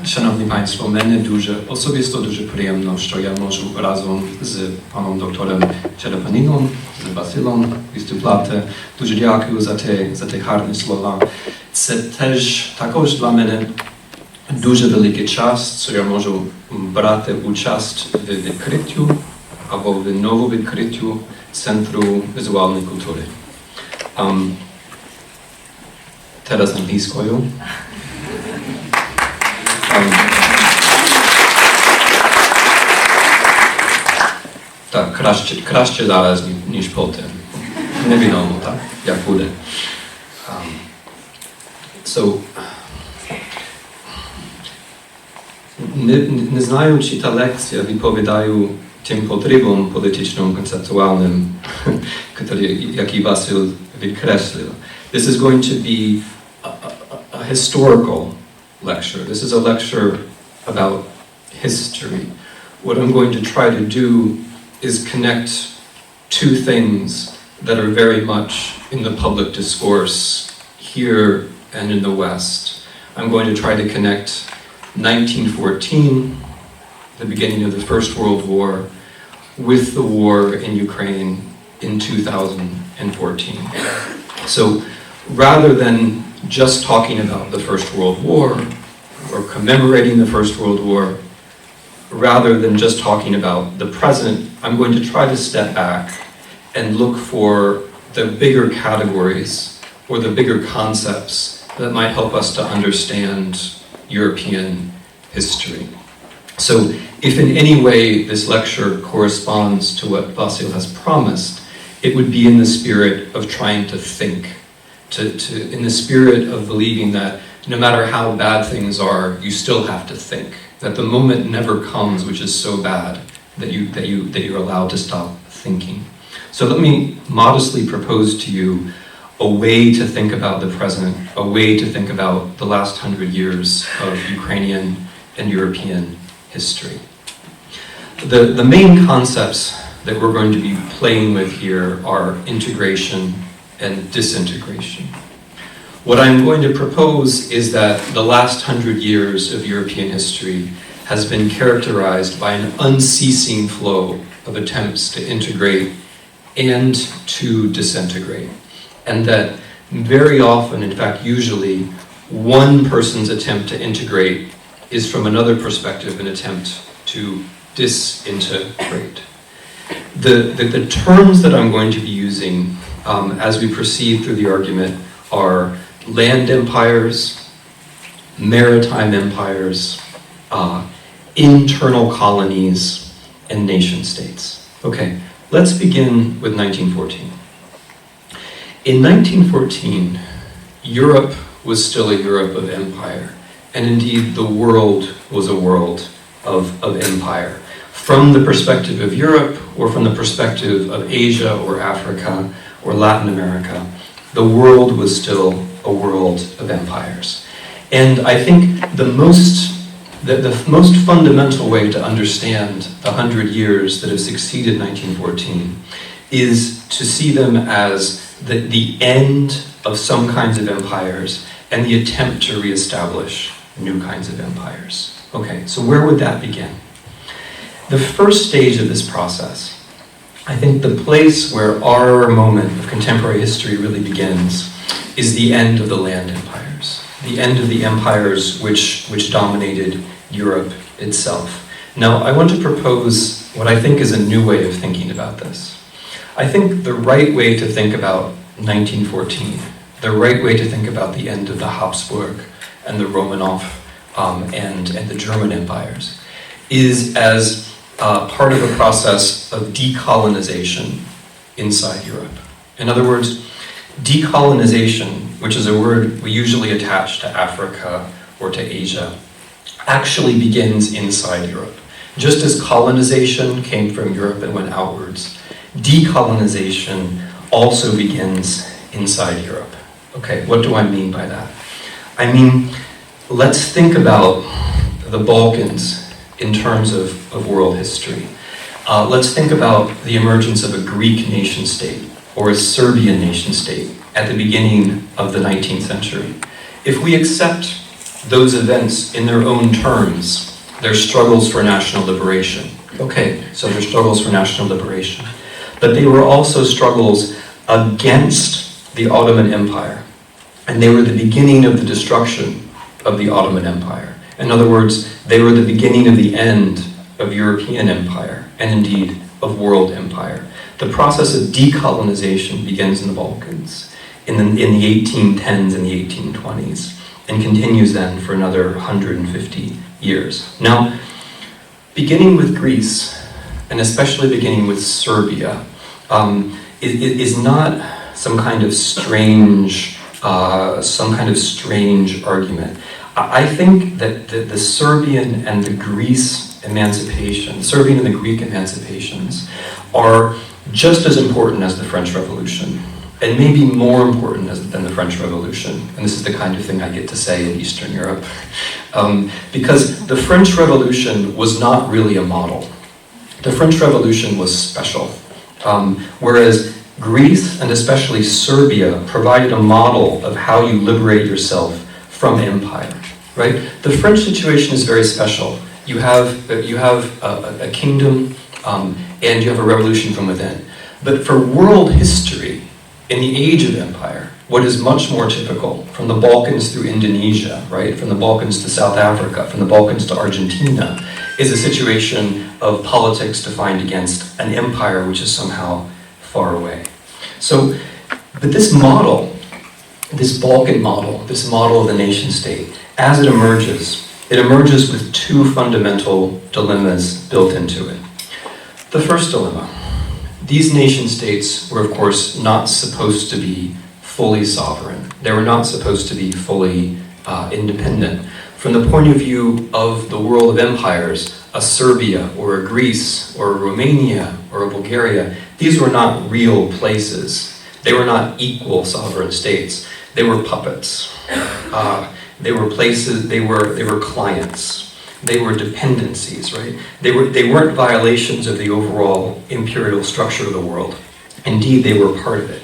Szanowni Państwo, мене особисто дуже приємно, що я можу разом з паном доктором Черепанином, з Василом виступати. Дуже дякую за ті гарні слова. Це також для мене дуже великий час, що я можу брати участь в відкриттю або в новому відкриттю Центру візуальної культури. Teraz англійською. Так, краще зараз, ніж потім. Невідомо, так, як буде. Не знаю, чи та лекція відповідає тим потребам політичним, концептуальним, які Василь відкреслив. This is going to be a historical lecture. This is a lecture about history. What I'm going to try to do is connect two things that are very much in the public discourse here and in the West. I'm going to try to connect 1914, the beginning of the First World War, with the war in Ukraine in 2014. So rather than just talking about the First World War or commemorating the First World War, rather than just talking about the present, I'm going to try to step back and look for the bigger categories or the bigger concepts that might help us to understand European history. So if in any way this lecture corresponds to what Vasil has promised, it would be in the spirit of trying to think, in the spirit of believing that no matter how bad things are, you still have to think. That the moment never comes which is so bad that you're allowed to stop thinking. So let me modestly propose to you a way to think about the present, a way to think about the last 100 years of Ukrainian and European history. The main concepts that we're going to be playing with here are integration and disintegration. What I'm going to propose is that the last 100 years of European history has been characterized by an unceasing flow of attempts to integrate and to disintegrate. And that very often, in fact usually, one person's attempt to integrate is from another perspective an attempt to disintegrate. The terms that I'm going to be using as we proceed through the argument are land empires, maritime empires, internal colonies, and nation states. Okay, let's begin with 1914. In 1914, Europe was still a Europe of empire, and indeed the world was a world of empire. From the perspective of Europe, or from the perspective of Asia or Africa or Latin America, the world was still a world of empires. And I think the most fundamental way to understand the 100 years that have succeeded 1914 is to see them as the end of some kinds of empires and the attempt to reestablish new kinds of empires. Okay, so where would that begin? The first stage of this process, I think the place where our moment of contemporary history really begins, is the end of the land empires. The end of the empires which dominated Europe itself. Now, I want to propose what I think is a new way of thinking about this. I think the right way to think about 1914, the right way to think about the end of the Habsburg and the Romanov and the German empires, is as part of a process of decolonization inside Europe. In other words, decolonization, which is a word we usually attach to Africa or to Asia, actually begins inside Europe. Just as colonization came from Europe and went outwards, decolonization also begins inside Europe. Okay, what do I mean by that? I mean, let's think about the Balkans in terms of world history. Let's think about the emergence of a Greek nation state or a Serbian nation state at the beginning of the 19th century. If we accept those events in their own terms, their struggles for national liberation. Okay, so their struggles for national liberation. But they were also struggles against the Ottoman Empire. And they were the beginning of the destruction of the Ottoman Empire. In other words, they were the beginning of the end of European empire, and indeed of world empire. The process of decolonization begins in the Balkans in the 1810s and the 1820s, and continues then for another 150 years. Now, beginning with Greece, and especially beginning with Serbia, is not some kind of strange argument. I think that the Serbian and the Greece emancipation, the Serbian and the Greek emancipations, are just as important as the French Revolution, and maybe more important than the French Revolution. And this is the kind of thing I get to say in Eastern Europe. Because the French Revolution was not really a model. The French Revolution was special. Whereas Greece, and especially Serbia, provided a model of how you liberate yourself from empire, right? The French situation is very special. You have a kingdom, and you have a revolution from within. But for world history, in the age of empire, what is much more typical, from the Balkans through Indonesia, right? From the Balkans to South Africa, from the Balkans to Argentina, is a situation of politics defined against an empire which is somehow far away. So, but this model, this Balkan model, this model of the nation state, as it emerges with two fundamental dilemmas built into it. The first dilemma: these nation states were, of course, not supposed to be fully sovereign. They were not supposed to be fully independent. From the point of view of the world of empires, a Serbia or a Greece or a Romania or a Bulgaria, these were not real places. They were not equal sovereign states. They were puppets. They were places. They were clients. They were dependencies, right? They weren't violations of the overall imperial structure of the world. Indeed, they were part of it.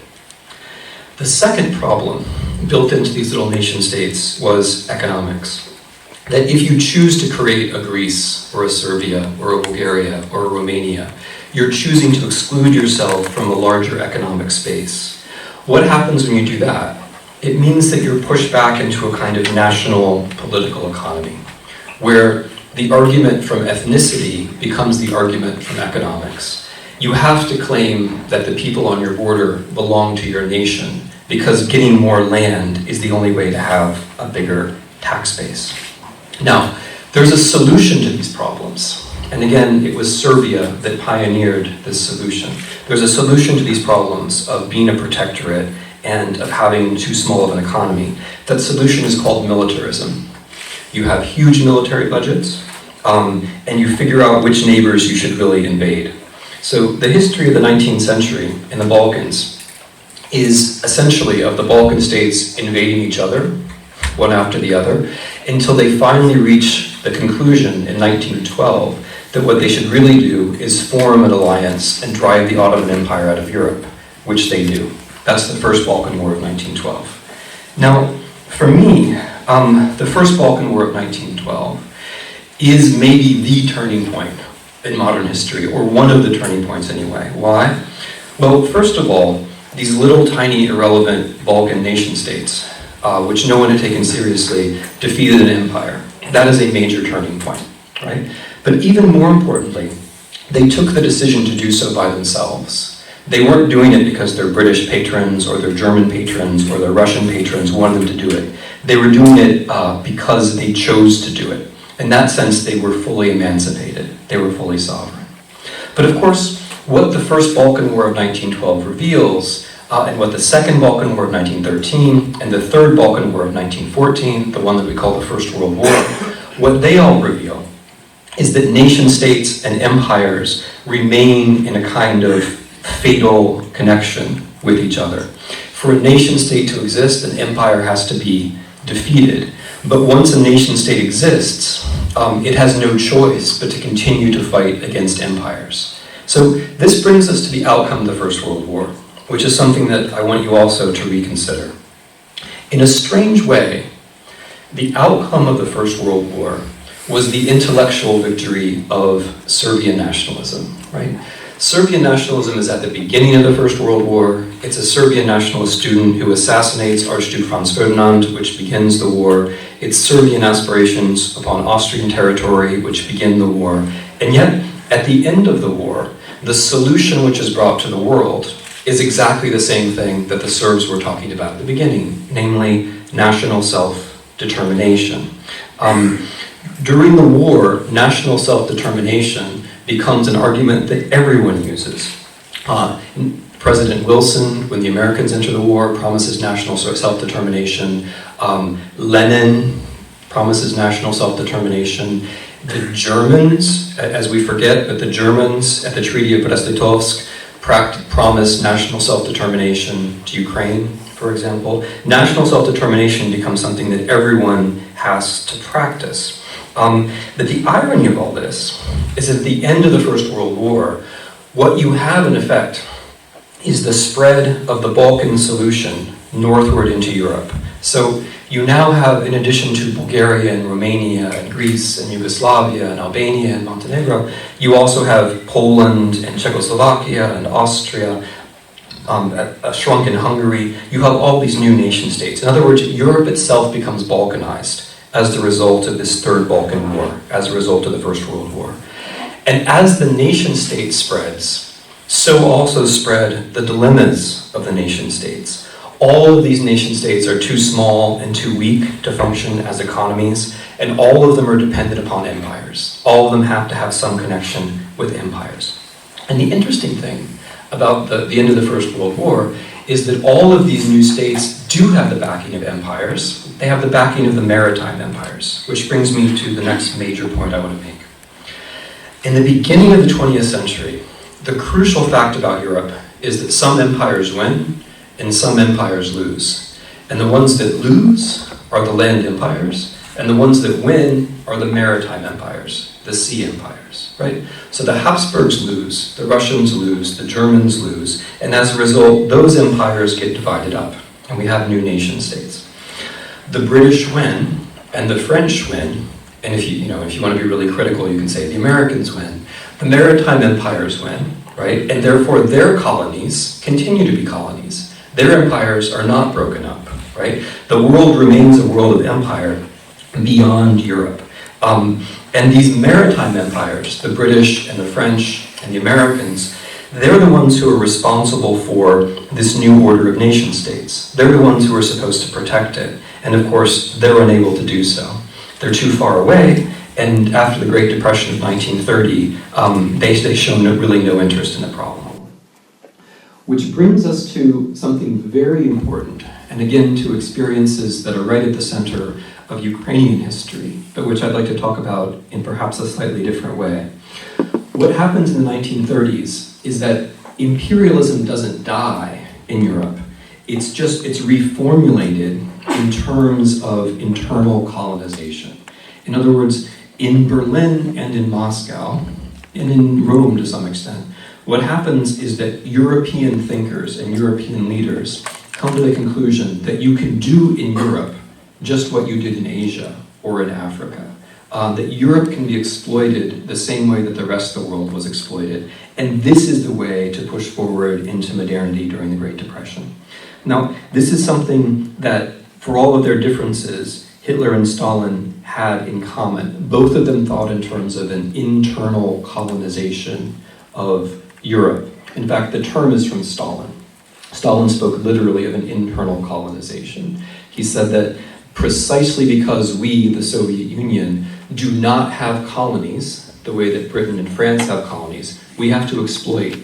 The second problem built into these little nation states was economics. That if you choose to create a Greece or a Serbia or a Bulgaria or a Romania, you're choosing to exclude yourself from a larger economic space. What happens when you do that? It means that you're pushed back into a kind of national political economy, where the argument from ethnicity becomes the argument from economics. You have to claim that the people on your border belong to your nation, because getting more land is the only way to have a bigger tax base. Now, there's a solution to these problems. And again, it was Serbia that pioneered this solution. There's a solution to these problems of being a protectorate and of having too small of an economy. That solution is called militarism. You have huge military budgets, and you figure out which neighbors you should really invade. So the history of the 19th century in the Balkans is essentially of the Balkan states invading each other, one after the other, until they finally reach the conclusion in 1912 that what they should really do is form an alliance and drive the Ottoman Empire out of Europe, which they do. That's the First Balkan War of 1912. Now, for me, the First Balkan War of 1912 is maybe the turning point in modern history, or one of the turning points anyway. Why? Well, first of all, these little tiny irrelevant Balkan nation states, which no one had taken seriously, defeated an empire. That is a major turning point, right? But even more importantly, they took the decision to do so by themselves. They weren't doing it because their British patrons or their German patrons or their Russian patrons wanted them to do it. They were doing it because they chose to do it. In that sense, they were fully emancipated. They were fully sovereign. But of course, what the First Balkan War of 1912 reveals, and what the Second Balkan War of 1913 and the Third Balkan War of 1914, the one that we call the First World War, what they all reveal is that nation states and empires remain in a kind of fatal connection with each other. For a nation state to exist, an empire has to be defeated. But once a nation state exists, it has no choice but to continue to fight against empires. So this brings us to the outcome of the First World War, which is something that I want you also to reconsider. In a strange way, The outcome of the First World War was the intellectual victory of Serbian nationalism, right? Serbian nationalism is at the beginning of the First World War. It's a Serbian nationalist student who assassinates Archduke Franz Ferdinand, which begins the war. It's Serbian aspirations upon Austrian territory, which begin the war. And yet, at the end of the war, the solution which is brought to the world is exactly the same thing that the Serbs were talking about at the beginning, namely national self-determination. During the war, national self-determination becomes an argument that everyone uses. President Wilson, when the Americans enter the war, promises national self-determination. Lenin promises national self-determination. The Germans, as we forget, but the Germans at the Treaty of Brest-Litovsk promised national self-determination to Ukraine, for example. National self-determination becomes something that everyone has to practice. But the irony of all this is at the end of the First World War, what you have in effect is the spread of the Balkan solution northward into Europe. So you now have, in addition to Bulgaria and Romania and Greece and Yugoslavia and Albania and Montenegro, you also have Poland and Czechoslovakia and Austria, a shrunken Hungary. You have all these new nation states. In other words, Europe itself becomes Balkanized as the result of this Third Balkan War, as a result of the First World War. And as the nation state spreads, so also spread the dilemmas of the nation states. All of these nation states are too small and too weak to function as economies, and all of them are dependent upon empires. All of them have to have some connection with empires. And the interesting thing about the end of the First World War is that all of these new states do have the backing of empires. They have the backing of the maritime empires, which brings me to the next major point I want to make. In the beginning of the 20th century, the crucial fact about Europe is that some empires win and some empires lose. And the ones that lose are the land empires, and the ones that win are the maritime empires, the sea empires, right? So the Habsburgs lose, the Russians lose, the Germans lose, and as a result, those empires get divided up, and we have new nation states. The British win, and the French win, and if you want to be really critical, you can say the Americans win. The maritime empires win, right? And therefore their colonies continue to be colonies. Their empires are not broken up, right? The world remains a world of empire beyond Europe. And these maritime empires, the British and the French and the Americans, they're the ones who are responsible for this new order of nation states. They're the ones who are supposed to protect it. And of course, they're unable to do so. They're too far away, and after the Great Depression of 1930, they show really no interest in the problem. Which brings us to something very important, and again to experiences that are right at the center of Ukrainian history, but which I'd like to talk about in perhaps a slightly different way. What happens in the 1930s is that imperialism doesn't die in Europe. It's reformulated in terms of internal colonization. In other words, in Berlin and in Moscow, and in Rome to some extent, what happens is that European thinkers and European leaders come to the conclusion that you can do in Europe just what you did in Asia or in Africa. That Europe can be exploited the same way that the rest of the world was exploited. And this is the way to push forward into modernity during the Great Depression. Now, this is something that, for all of their differences, Hitler and Stalin had in common. Both of them thought in terms of an internal colonization of Europe. In fact, the term is from Stalin. Stalin spoke literally of an internal colonization. He said that precisely because we, the Soviet Union, do not have colonies the way that Britain and France have colonies, we have to exploit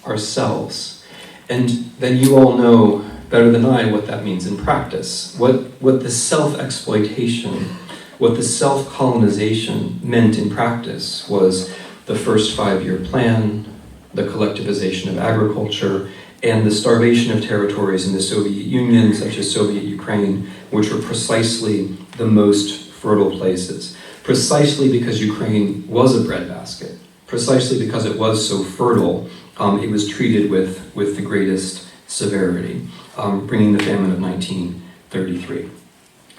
ourselves. And then you all know better than I what that means in practice. What the self-exploitation, what the self-colonization meant in practice was the first 5-year plan, the collectivization of agriculture, and the starvation of territories in the Soviet Union, such as Soviet Ukraine, which were precisely the most fertile places. Precisely because Ukraine was a breadbasket, precisely because it was so fertile, it was treated with the greatest severity, bringing the famine of 1933.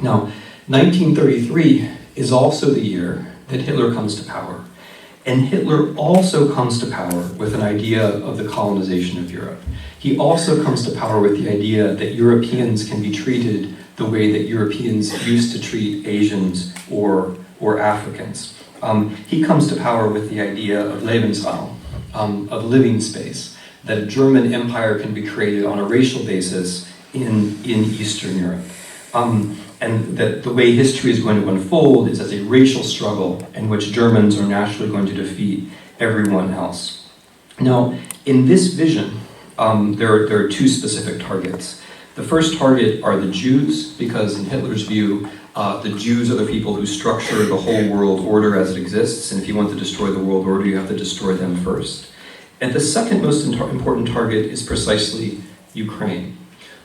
Now, 1933 is also the year that Hitler comes to power. And Hitler also comes to power with an idea of the colonization of Europe. He also comes to power with the idea that Europeans can be treated the way that Europeans used to treat Asians or Africans. He comes to power with the idea of Lebensraum, of living space, that a German empire can be created on a racial basis in Eastern Europe. And that the way history is going to unfold is as a racial struggle in which Germans are naturally going to defeat everyone else. Now, in this vision, there are two specific targets. The first target are the Jews, because in Hitler's view, the Jews are the people who structure the whole world order as it exists, and if you want to destroy the world order, you have to destroy them first. And the second most important target is precisely Ukraine.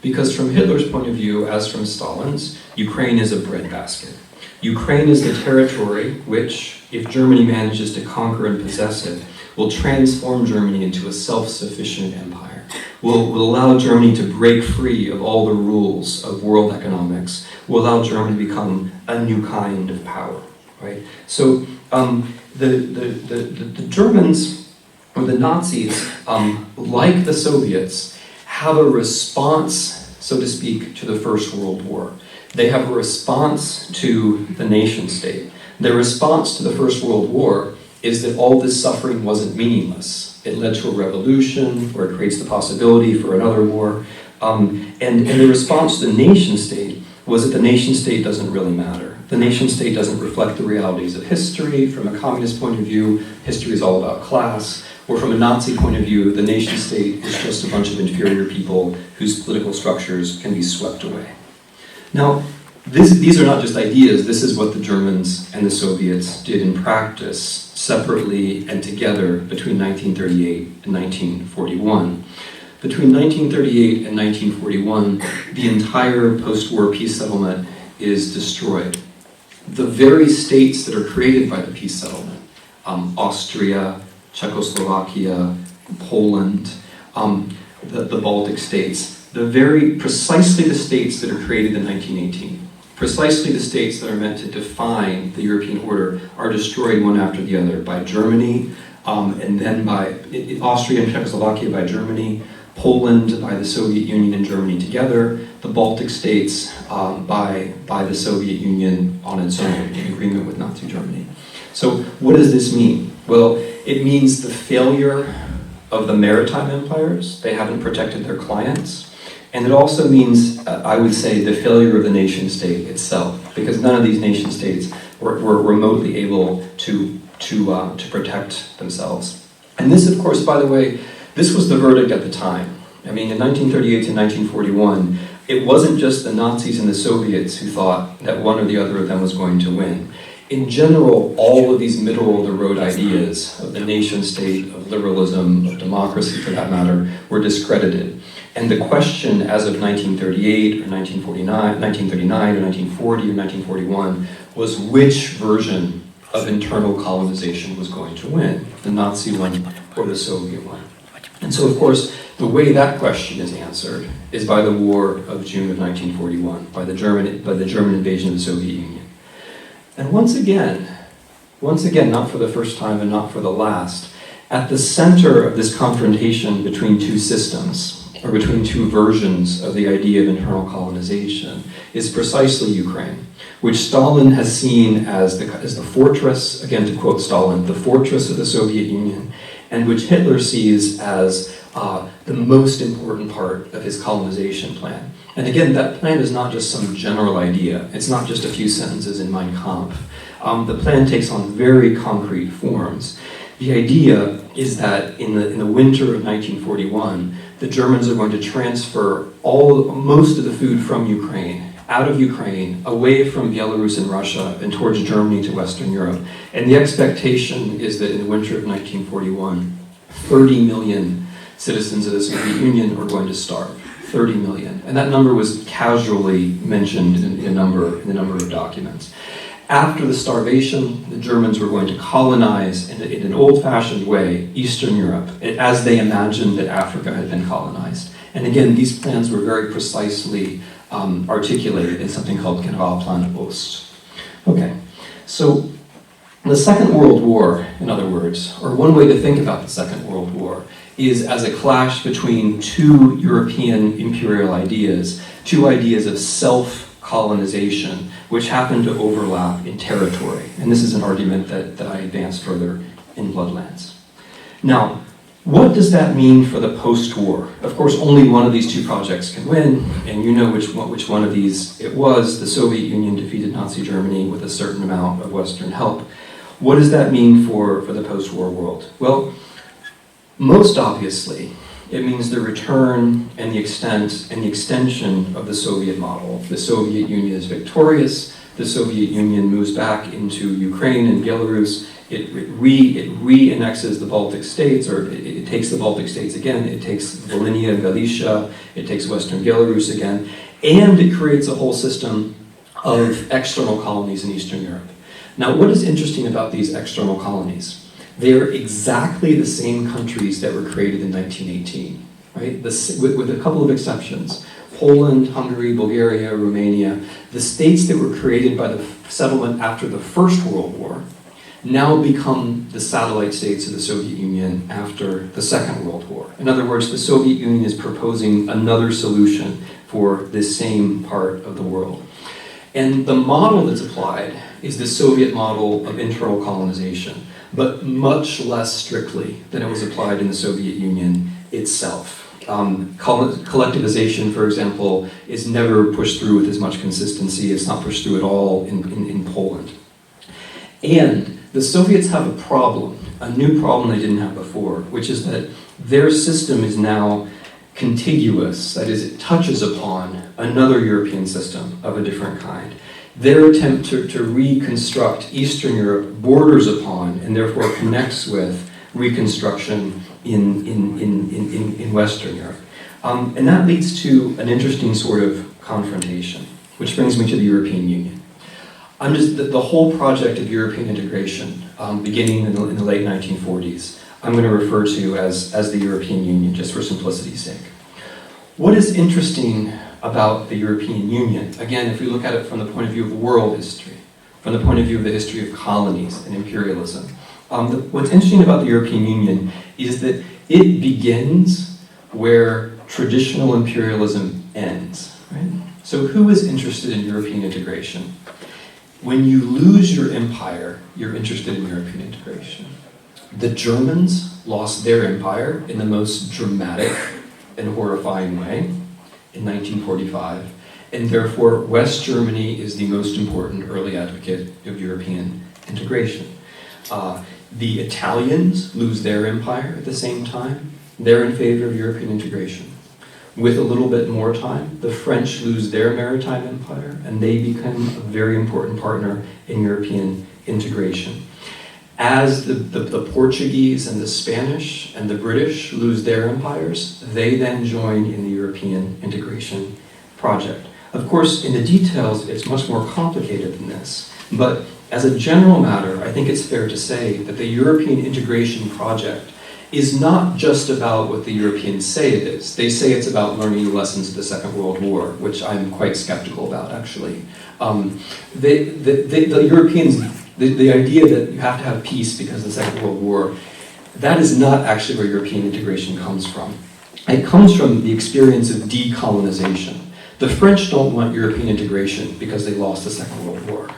Because from Hitler's point of view, as from Stalin's, Ukraine is a breadbasket. Ukraine is the territory which, if Germany manages to conquer and possess it, will transform Germany into a self-sufficient empire, will allow Germany to break free of all the rules of world economics, will allow Germany to become a new kind of power, right? So the Germans, or the Nazis, like the Soviets, have a response, so to speak, to the First World War. They have a response to the nation state. Their response to the First World War is that all this suffering wasn't meaningless. It led to a revolution, or it creates the possibility for another war. And the response to the nation state was that the nation state doesn't really matter. The nation state doesn't reflect the realities of history. From a communist point of view, history is all about class. Or from a Nazi point of view, the nation state is just a bunch of inferior people whose political structures can be swept away. Now, these are not just ideas, this is what the Germans and the Soviets did in practice, separately and together between 1938 and 1941. Between 1938 and 1941, the entire post-war peace settlement is destroyed. The very states that are created by the peace settlement, Austria, Czechoslovakia, Poland, the Baltic states, precisely the states that are created in 1918, precisely the states that are meant to define the European order, are destroyed one after the other by Germany, and then by Austria and Czechoslovakia by Germany, Poland by the Soviet Union and Germany together, the Baltic states by the Soviet Union on its own in agreement with Nazi Germany. So what does this mean? Well, it means the failure of the maritime empires. They haven't protected their clients. And it also means, I would say, the failure of the nation state itself, because none of these nation states were remotely able to protect themselves. And this, of course, by the way, this was the verdict at the time. I mean, in 1938 to 1941, it wasn't just the Nazis and the Soviets who thought that one or the other of them was going to win. In general, all of these middle-of-the-road ideas of the nation-state, of liberalism, of democracy for that matter, were discredited. And the question as of 1938 or 1939 or 1940 or 1941 was which version of internal colonization was going to win, the Nazi one or the Soviet one. And so, of course, the way that question is answered is by the War of June of 1941, by the German invasion of the Soviet Union. And once again, not for the first time and not for the last, at the center of this confrontation between two systems, or between two versions of the idea of internal colonization, is precisely Ukraine, which Stalin has seen as the fortress, again to quote Stalin, the fortress of the Soviet Union, and which Hitler sees as the most important part of his colonization plan. And again, that plan is not just some general idea. It's not just a few sentences in Mein Kampf. The plan takes on very concrete forms. The idea is that in the winter of 1941, the Germans are going to transfer most of the food from Ukraine, out of Ukraine, away from Belarus and Russia, and towards Germany to Western Europe. And the expectation is that in the winter of 1941, 30 million citizens of the Soviet Union are going to starve. 30 million. And that number was casually mentioned in the number of documents. After the starvation, the Germans were going to colonize in an old-fashioned way Eastern Europe, as they imagined that Africa had been colonized. And again, these plans were very precisely articulated in something called Generalplan Ost. Okay, so the Second World War, in other words, or one way to think about the Second World War, is as a clash between two European imperial ideas, two ideas of self-colonization, which happen to overlap in territory. And this is an argument that I advanced further in Bloodlands. Now, what does that mean for the post-war? Of course, only one of these two projects can win, and you know which one of these it was. The Soviet Union defeated Nazi Germany with a certain amount of Western help. What does that mean for the post-war world? Well, most obviously, it means the return and the extent and the extension of the Soviet model. The Soviet Union is victorious. The Soviet Union moves back into Ukraine and Belarus. It re-annexes the Baltic states, or it takes the Baltic states again. It takes Volhynia and Galicia. It takes Western Belarus again. And it creates a whole system of external colonies in Eastern Europe. Now, what is interesting about these external colonies? They're exactly the same countries that were created in 1918, right? With a couple of exceptions. Poland, Hungary, Bulgaria, Romania, the states that were created by the settlement after the First World War now become the satellite states of the Soviet Union after the Second World War. In other words, the Soviet Union is proposing another solution for this same part of the world. And the model that's applied is the Soviet model of internal colonization, but much less strictly than it was applied in the Soviet Union itself. Collectivization, for example, is never pushed through with as much consistency. It's not pushed through at all in Poland. And the Soviets have a problem, a new problem they didn't have before, which is that their system is now contiguous, that is, it touches upon another European system of a different kind. Their attempt to reconstruct Eastern Europe borders upon and therefore connects with reconstruction in Western Europe. And that leads to an interesting sort of confrontation, which brings me to the European Union. The whole project of European integration, beginning in the late 1940s, I'm going to refer to as the European Union, just for simplicity's sake. What is interesting about the European Union, again, if we look at it from the point of view of world history, from the point of view of the history of colonies and imperialism, what's interesting about the European Union is that it begins where traditional imperialism ends, right? So who is interested in European integration? When you lose your empire, you're interested in European integration. The Germans lost their empire in the most dramatic and horrifying way in 1945, and therefore West Germany is the most important early advocate of European integration. The Italians lose their empire at the same time. They're in favor of European integration. With a little bit more time, the French lose their maritime empire, and they become a very important partner in European integration. As the Portuguese and the Spanish and the British lose their empires, they then join in the European integration project. Of course, in the details, it's much more complicated than this, but as a general matter, I think it's fair to say that the European integration project is not just about what the Europeans say it is. They say it's about learning the lessons of the Second World War, which I'm quite skeptical about, actually. The Europeans, the idea that you have to have peace because of the Second World War, that is not actually where European integration comes from. It comes from the experience of decolonization. The French don't want European integration because they lost the Second World War.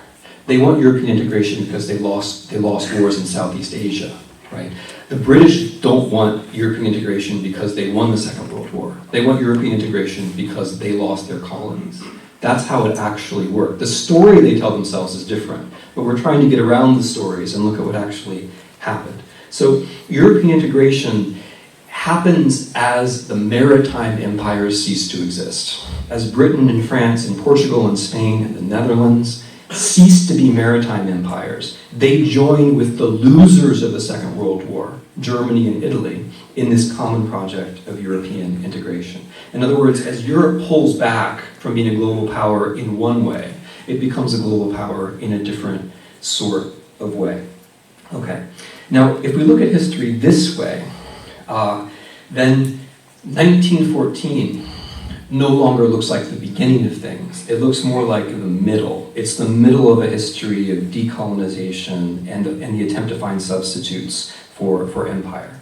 They want European integration because they lost wars in Southeast Asia, right? The British don't want European integration because they won the Second World War. They want European integration because they lost their colonies. That's how it actually worked. The story they tell themselves is different, but we're trying to get around the stories and look at what actually happened. So European integration happens as the maritime empires cease to exist. As Britain and France and Portugal and Spain and the Netherlands cease to be maritime empires, they join with the losers of the Second World War, Germany and Italy, in this common project of European integration. In other words, as Europe pulls back from being a global power in one way, it becomes a global power in a different sort of way. Okay, now if we look at history this way, then 1914 no longer looks like the beginning of things. It looks more like the middle. It's the middle of a history of decolonization and the attempt to find substitutes for empire.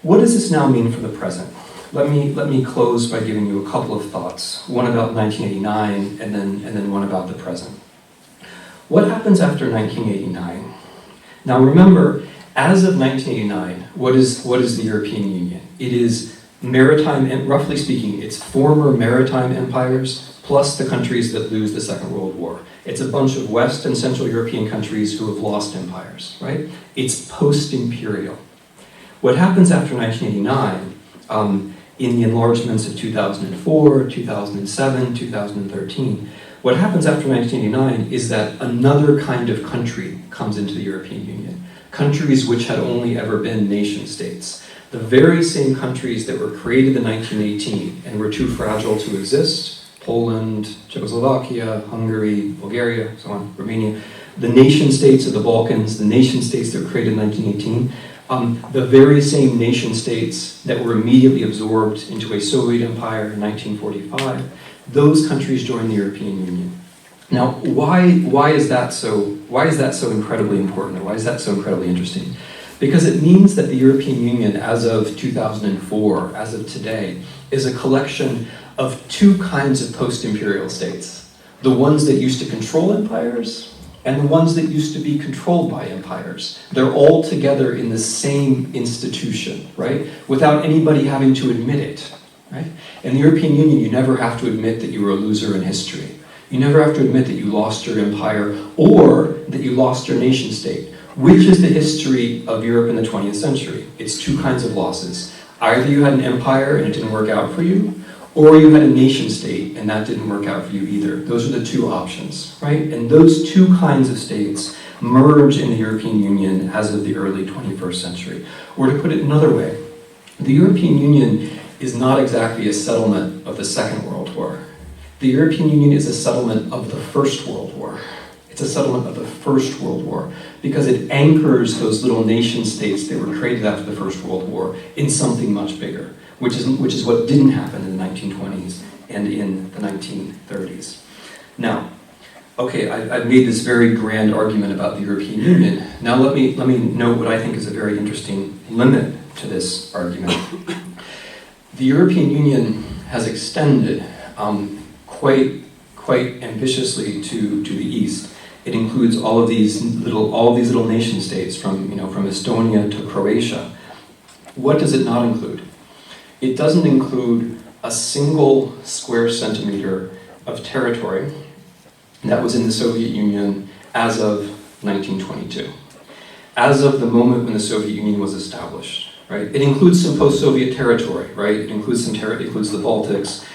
What does this now mean for the present? Let me close by giving you a couple of thoughts. One about 1989 and then one about the present. What happens after 1989? Now remember, as of 1989, what is the European Union? It is maritime, and roughly speaking, it's former maritime empires plus the countries that lose the Second World War. It's a bunch of West and Central European countries who have lost empires, right? It's post-imperial. What happens after 1989, in the enlargements of 2004, 2007, 2013, what happens after 1989 is that another kind of country comes into the European Union. Countries which had only ever been nation states. The very same countries that were created in 1918 and were too fragile to exist, Poland, Czechoslovakia, Hungary, Bulgaria, so on, Romania, the nation states of the Balkans, the nation states that were created in 1918, the very same nation states that were immediately absorbed into a Soviet empire in 1945, those countries joined the European Union. Now, why is that so incredibly important, or why is that so incredibly interesting? Because it means that the European Union, as of 2004, as of today, is a collection of two kinds of post-imperial states. The ones that used to control empires, and the ones that used to be controlled by empires. They're all together in the same institution, right? Without anybody having to admit it, right? In the European Union, you never have to admit that you were a loser in history. You never have to admit that you lost your empire or that you lost your nation state. Which is the history of Europe in the 20th century? It's two kinds of losses. Either you had an empire and it didn't work out for you, or you had a nation state and that didn't work out for you either. Those are the two options, right? And those two kinds of states merge in the European Union as of the early 21st century. Or to put it another way, the European Union is not exactly a settlement of the Second World War. The European Union is a settlement of the First World War. It's a settlement of the First World War because it anchors those little nation states that were created after the First World War in something much bigger, which is what didn't happen in the 1920s and in the 1930s. Now, okay, I've made this very grand argument about the European Union. Now let me note what I think is a very interesting limit to this argument. The European Union has extended quite ambitiously to the east. It includes all of these little nation states from Estonia to Croatia. What does it not include? It doesn't include a single square centimeter of territory that was in the Soviet Union as of 1922. As of the moment when the Soviet Union was established, right? It includes some post-Soviet territory, right? It includes it includes the Baltics.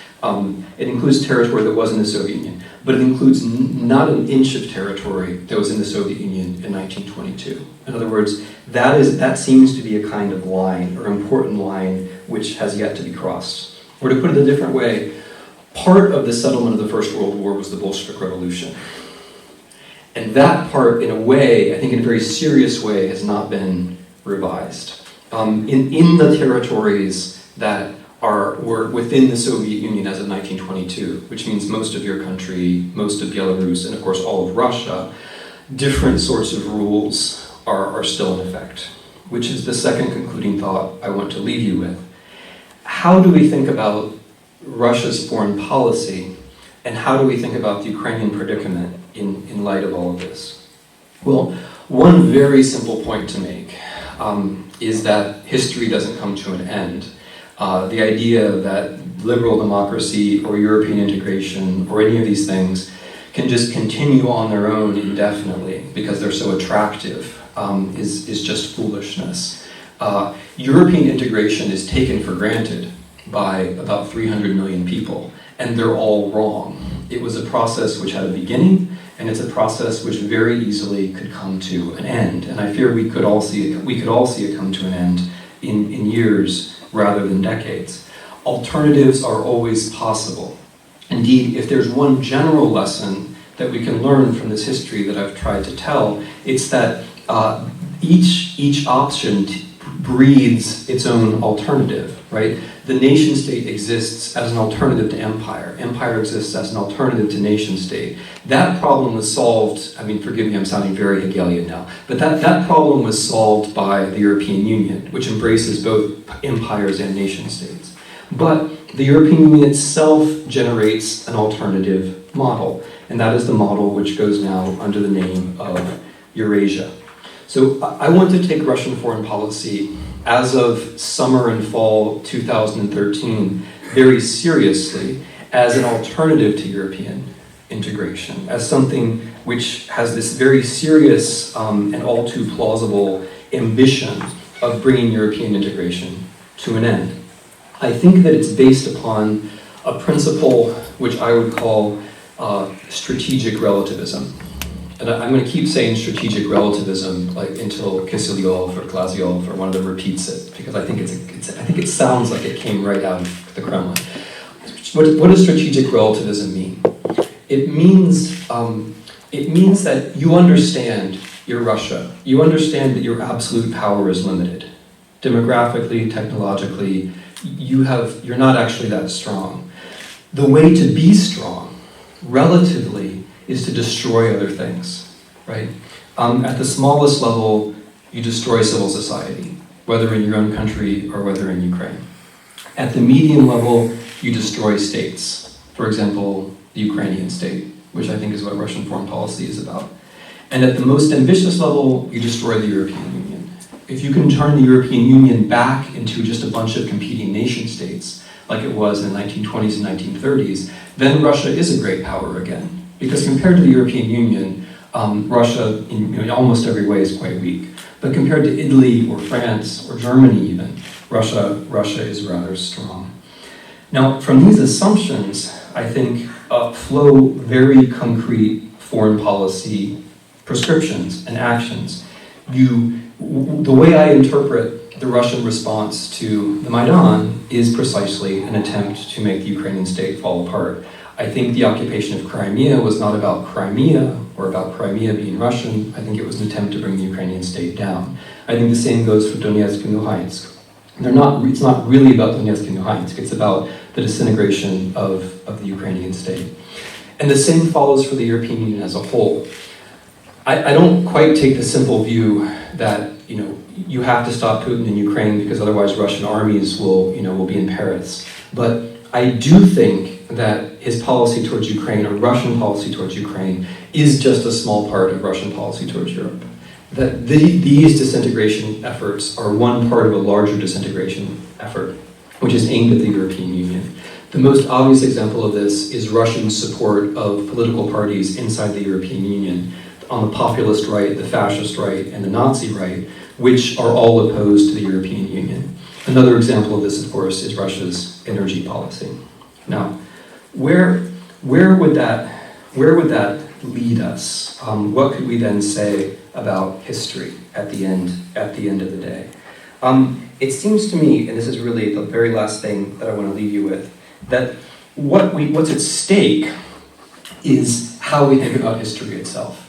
It includes territory that was in the Soviet Union, but it includes not an inch of territory that was in the Soviet Union in 1922. In other words, that seems to be a kind of line, or important line, which has yet to be crossed. Or to put it a different way, part of the settlement of the First World War was the Bolshevik Revolution. And that part, in a way, I think in a very serious way, has not been revised. In the territories that were within the Soviet Union as of 1922, which means most of your country, most of Belarus, and of course all of Russia, different sorts of rules are still in effect, which is the second concluding thought I want to leave you with. How do we think about Russia's foreign policy, and how do we think about the Ukrainian predicament in light of all of this? Well, one very simple point to make is that history doesn't come to an end. The idea that liberal democracy or European integration or any of these things can just continue on their own indefinitely because they're so attractive is just foolishness. European integration is taken for granted by about 300 million people, and they're all wrong. It was a process which had a beginning, and it's a process which very easily could come to an end. And I fear we could all see it come to an end in years rather than decades. Alternatives are always possible. Indeed, if there's one general lesson that we can learn from this history that I've tried to tell, it's that each option breeds its own alternative, right? The nation state exists as an alternative to empire. Empire exists as an alternative to nation state. That problem was solved, I mean, forgive me, I'm sounding very Hegelian now, but that problem was solved by the European Union, which embraces both empires and nation states. But the European Union itself generates an alternative model, and that is the model which goes now under the name of Eurasia. So I want to take Russian foreign policy as of summer and fall 2013 very seriously as an alternative to European integration, as something which has this very serious and all too plausible ambition of bringing European integration to an end. I think that it's based upon a principle which I would call strategic relativism. And I'm going to keep saying strategic relativism like until Kisilyov or Glaziev or one of them repeats it, because I think it sounds like it came right out of the Kremlin. What does strategic relativism mean? It means that you understand you're Russia. You understand that your absolute power is limited. Demographically, technologically, you're not actually that strong. The way to be strong, relatively, is to destroy other things, right? At the smallest level, you destroy civil society, whether in your own country or whether in Ukraine. At the medium level, you destroy states. For example, the Ukrainian state, which I think is what Russian foreign policy is about. And at the most ambitious level, you destroy the European Union. If you can turn the European Union back into just a bunch of competing nation states, like it was in the 1920s and 1930s, then Russia is a great power again. Because compared to the European Union, Russia, in almost every way, is quite weak. But compared to Italy or France or Germany even, Russia is rather strong. Now, from these assumptions, I think flow very concrete foreign policy prescriptions and actions. The way I interpret the Russian response to the Maidan is precisely an attempt to make the Ukrainian state fall apart. I think the occupation of Crimea was not about Crimea or about Crimea being Russian. I think it was an attempt to bring the Ukrainian state down. I think the same goes for Donetsk and Luhansk. It's not really about Donetsk and Luhansk. It's about the disintegration of the Ukrainian state. And the same follows for the European Union as a whole. I don't quite take the simple view that you have to stop Putin in Ukraine because otherwise Russian armies will be in Paris. But I do think that his policy towards Ukraine, or Russian policy towards Ukraine, is just a small part of Russian policy towards Europe. That these disintegration efforts are one part of a larger disintegration effort, which is aimed at the European Union. The most obvious example of this is Russian support of political parties inside the European Union, on the populist right, the fascist right, and the Nazi right, which are all opposed to the European Union. Another example of this, of course, is Russia's energy policy. Now, where would that lead us? What could we then say about history at the end of the day? It seems to me, and this is really the very last thing that I want to leave you with, that what's at stake is how we think about history itself.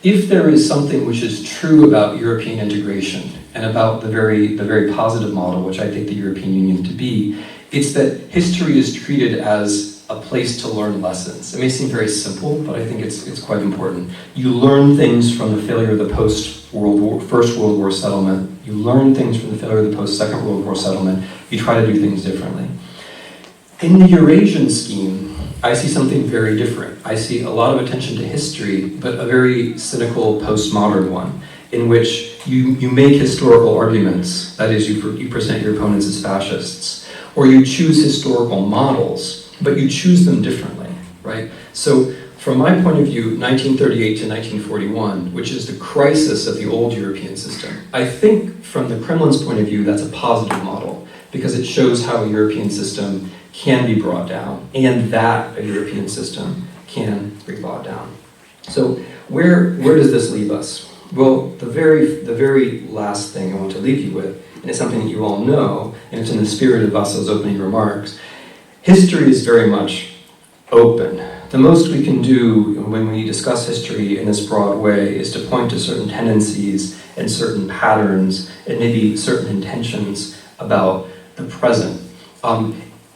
If there is something which is true about European integration and about the very positive model, which I take the European Union to be, it's that history is treated as a place to learn lessons. It may seem very simple, but I think it's quite important. You learn things from the failure of the First World War settlement. You learn things from the failure of the post-Second World War settlement. You try to do things differently. In the Eurasian scheme, I see something very different. I see a lot of attention to history, but a very cynical postmodern one, in which you make historical arguments, that is, you present your opponents as fascists, or you choose historical models, but you choose them differently, right? So from my point of view, 1938 to 1941, which is the crisis of the old European system, I think from the Kremlin's point of view, that's a positive model, because it shows how a European system can be brought down, and that a European system can be brought down. So where does this leave us? Well, the very last thing I want to leave you with, and it's something that you all know, and it's in the spirit of Vasso's opening remarks, history is very much open. the most we can do when we discuss history in this broad way is to point to certain tendencies and certain patterns and maybe certain intentions about the present.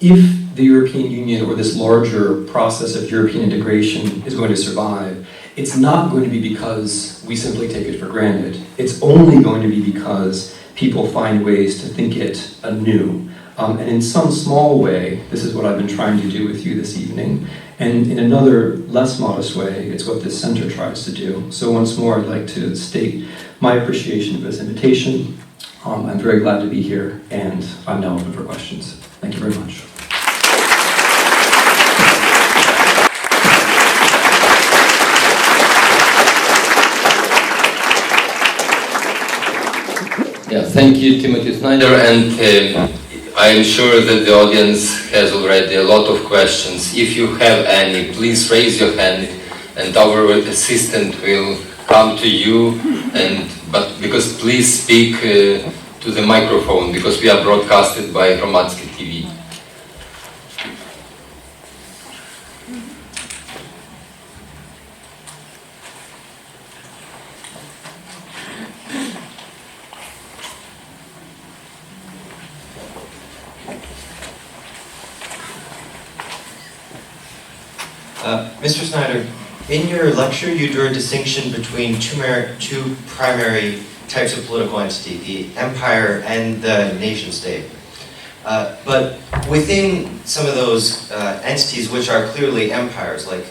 If the European Union or this larger process of European integration is going to survive, it's not going to be because we simply take it for granted. It's only going to be because people find ways to think it anew. And in some small way, this is what I've been trying to do with you this evening. And in another, less modest way, it's what this center tries to do. So once more, I'd like to state my appreciation of this invitation. I'm very glad to be here, and I'm now open for questions. Thank you very much. Yeah, thank you, Timothy Snyder, and I'm sure that the audience has already a lot of questions. If you have any, please raise your hand, and our assistant will come to you. But because please speak to the microphone, because we are broadcasted by Hromadske TV. Mr. Snyder, in your lecture you drew a distinction between two primary types of political entity, the empire and the nation state. But within some of those entities which are clearly empires, like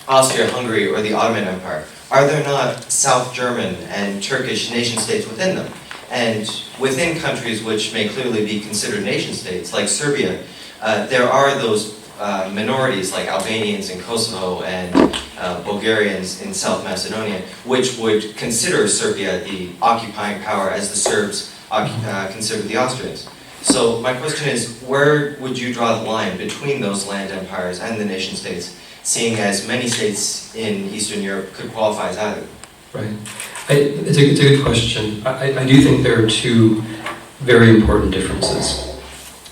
Austria-Hungary or the Ottoman Empire, are there not South German and Turkish nation states within them? And within countries which may clearly be considered nation states, like Serbia, there are those minorities like Albanians in Kosovo and Bulgarians in South Macedonia, which would consider Serbia the occupying power as the Serbs considered the Austrians. So my question is, where would you draw the line between those land empires and the nation states, seeing as many states in Eastern Europe could qualify as either? Right. It's a good question. I do think there are two very important differences.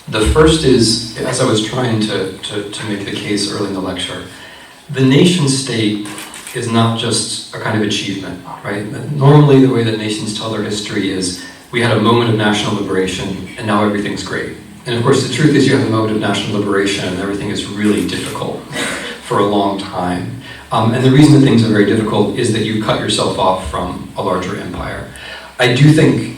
The first is, as I was trying to make the case early in the lecture, the nation state is not just a kind of achievement, right? Normally the way that nations tell their history is, we had a moment of national liberation and now everything's great. And of course the truth is you have a moment of national liberation and everything is really difficult for a long time. And the reason that things are very difficult is that you cut yourself off from a larger empire. I do think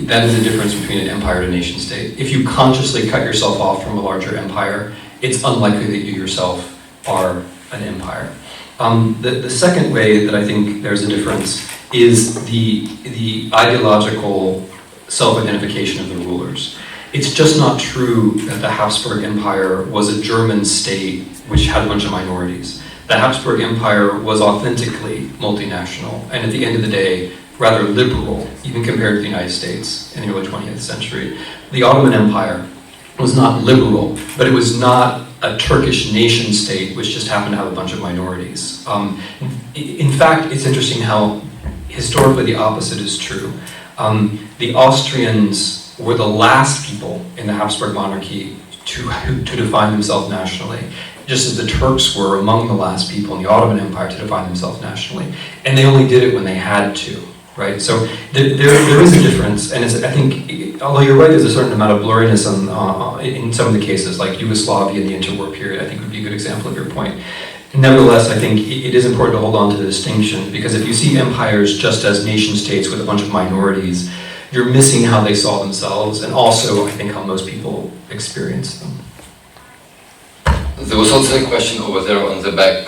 that is the difference between an empire and a nation state. If you consciously cut yourself off from a larger empire, it's unlikely that you yourself are an empire. The second way that I think there's a difference is the ideological self-identification of the rulers. It's just not true that the Habsburg Empire was a German state which had a bunch of minorities. The Habsburg Empire was authentically multinational, and at the end of the day, rather liberal, even compared to the United States in the early 20th century. The Ottoman Empire was not liberal, but it was not a Turkish nation state which just happened to have a bunch of minorities. In fact, it's interesting how historically the opposite is true. The Austrians were the last people in the Habsburg monarchy to define themselves nationally, just as the Turks were among the last people in the Ottoman Empire to define themselves nationally. And they only did it when they had to. Right, so there is a difference, and I think, although you're right, there's a certain amount of blurriness in some of the cases, like Yugoslavia and the interwar period, I think would be a good example of your point. Nevertheless, I think it is important to hold on to the distinction, because if you see empires just as nation states with a bunch of minorities, you're missing how they saw themselves, and also, I think, how most people experience them. There was also a question over there on the back.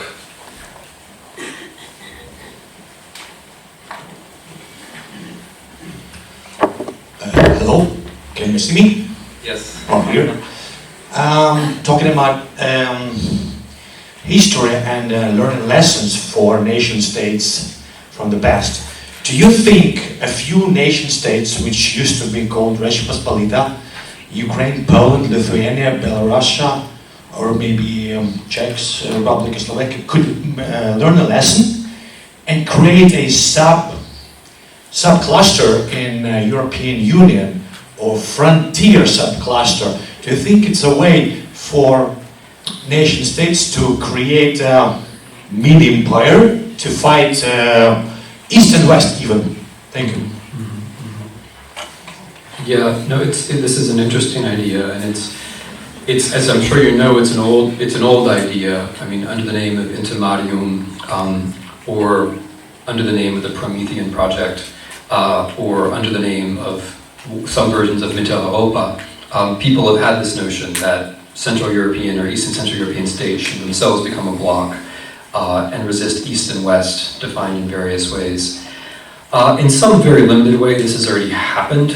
Hello, can you see me? Yes. From here. Talking about history and learning lessons for nation states from the past. Do you think a few nation states which used to be called Rzesza Pospolita, Ukraine, Poland, Lithuania, Belarus, or maybe Czech Republic, Slovakia, could learn a lesson and create a subcluster in European Union or frontier subcluster? Do you think it's a way for nation states to create a mini empire to fight East and West even. Thank you. Yeah, no, this is an interesting idea, and it's as I'm sure you know, it's an old idea. I mean, under the name of Intermarium, or under the name of the Promethean Project, or under the name of some versions of Mitteleuropa, people have had this notion that Central European or Eastern Central European states should themselves become a bloc and resist East and West, defined in various ways. In some very limited way, this has already happened.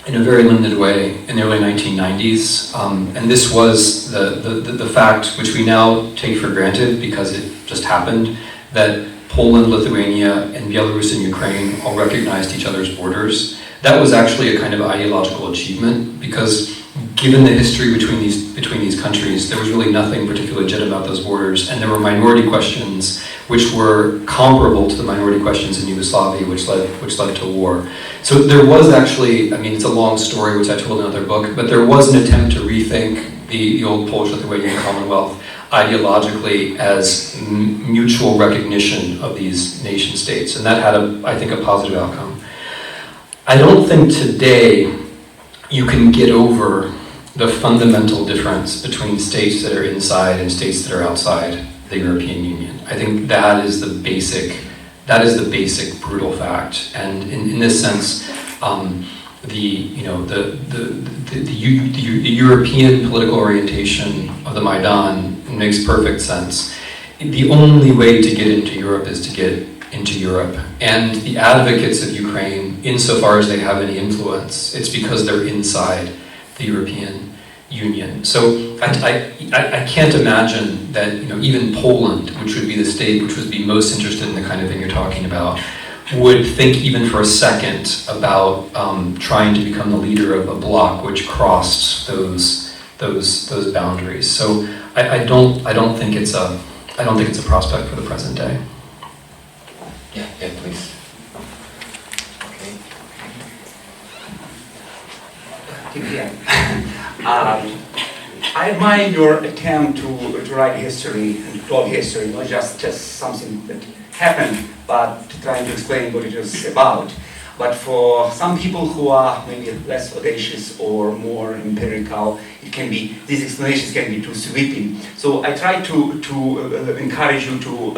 In a very limited way in the early 1990s, and this was the fact which we now take for granted because it just happened, that Poland, Lithuania, and Belarus and Ukraine all recognized each other's borders. That was actually a kind of ideological achievement because given the history between these countries, there was really nothing particularly legitimate about those borders, and there were minority questions which were comparable to the minority questions in Yugoslavia, which led to war. So there was actually, I mean, it's a long story which I told in another book, but there was an attempt to rethink the old Polish-Lithuanian Commonwealth ideologically as mutual recognition of these nation states, and that had, I think, a positive outcome. I don't think today you can get over the fundamental difference between states that are inside and states that are outside the European Union. I think that is the basic brutal fact. And in this sense, the European political orientation of the Maidan makes perfect sense. The only way to get into Europe is to get into Europe. And the advocates of Ukraine, insofar as they have any influence, it's because they're inside the European Union. So I can't imagine that even Poland, which would be the state which would be most interested in the kind of thing you're talking about, would think even for a second about trying to become the leader of a bloc which crossed those boundaries. So I don't think it's a prospect for the present day. Yeah, please. Okay. I admire your attempt to write history and to talk history, not just something that happened, but to try to explain what it was about. But for some people who are maybe less audacious or more empirical, these explanations can be too sweeping. So I try to encourage you to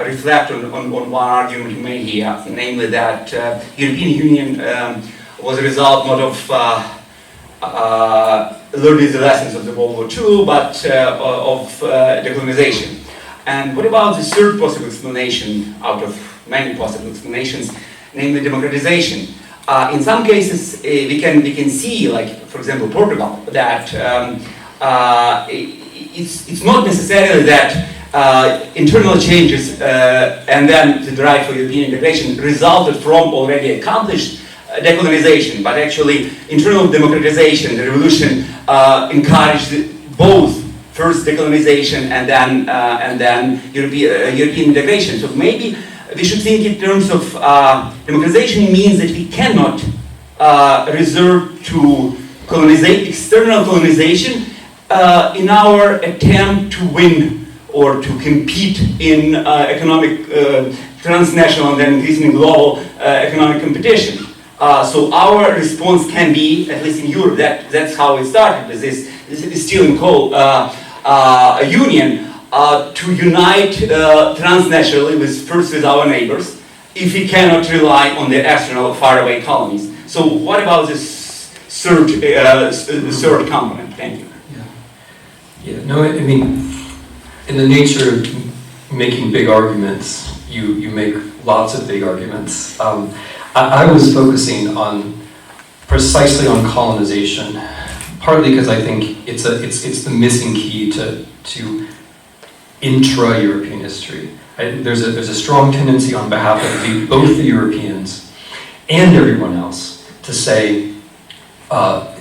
reflect on one argument you made here, namely that European Union was a result not of learning the lessons of the World War II, but of decolonization. And what about the third possible explanation out of many possible explanations, namely democratization? In some cases, we can see, like for example Portugal, that it's not necessarily that internal changes and then the drive for European integration resulted from already accomplished decolonization, but actually internal democratization, the revolution encouraged both first decolonization and then European integration. So maybe we should think in terms of democratization means that we cannot resort to external colonization in our attempt to win or to compete in economic transnational and then increasingly global economic competition. So our response can be, at least in Europe, that's how it started with this steel and coal union, to unite transnationally with our neighbors if we cannot rely on the external faraway colonies. So what about this third component? Thank you. Yeah. No, I mean, in the nature of making big arguments, you make lots of big arguments. I was focusing precisely on colonization, partly because I think it's the missing key to intra-European history. There's a strong tendency on behalf of both the Europeans and everyone else to say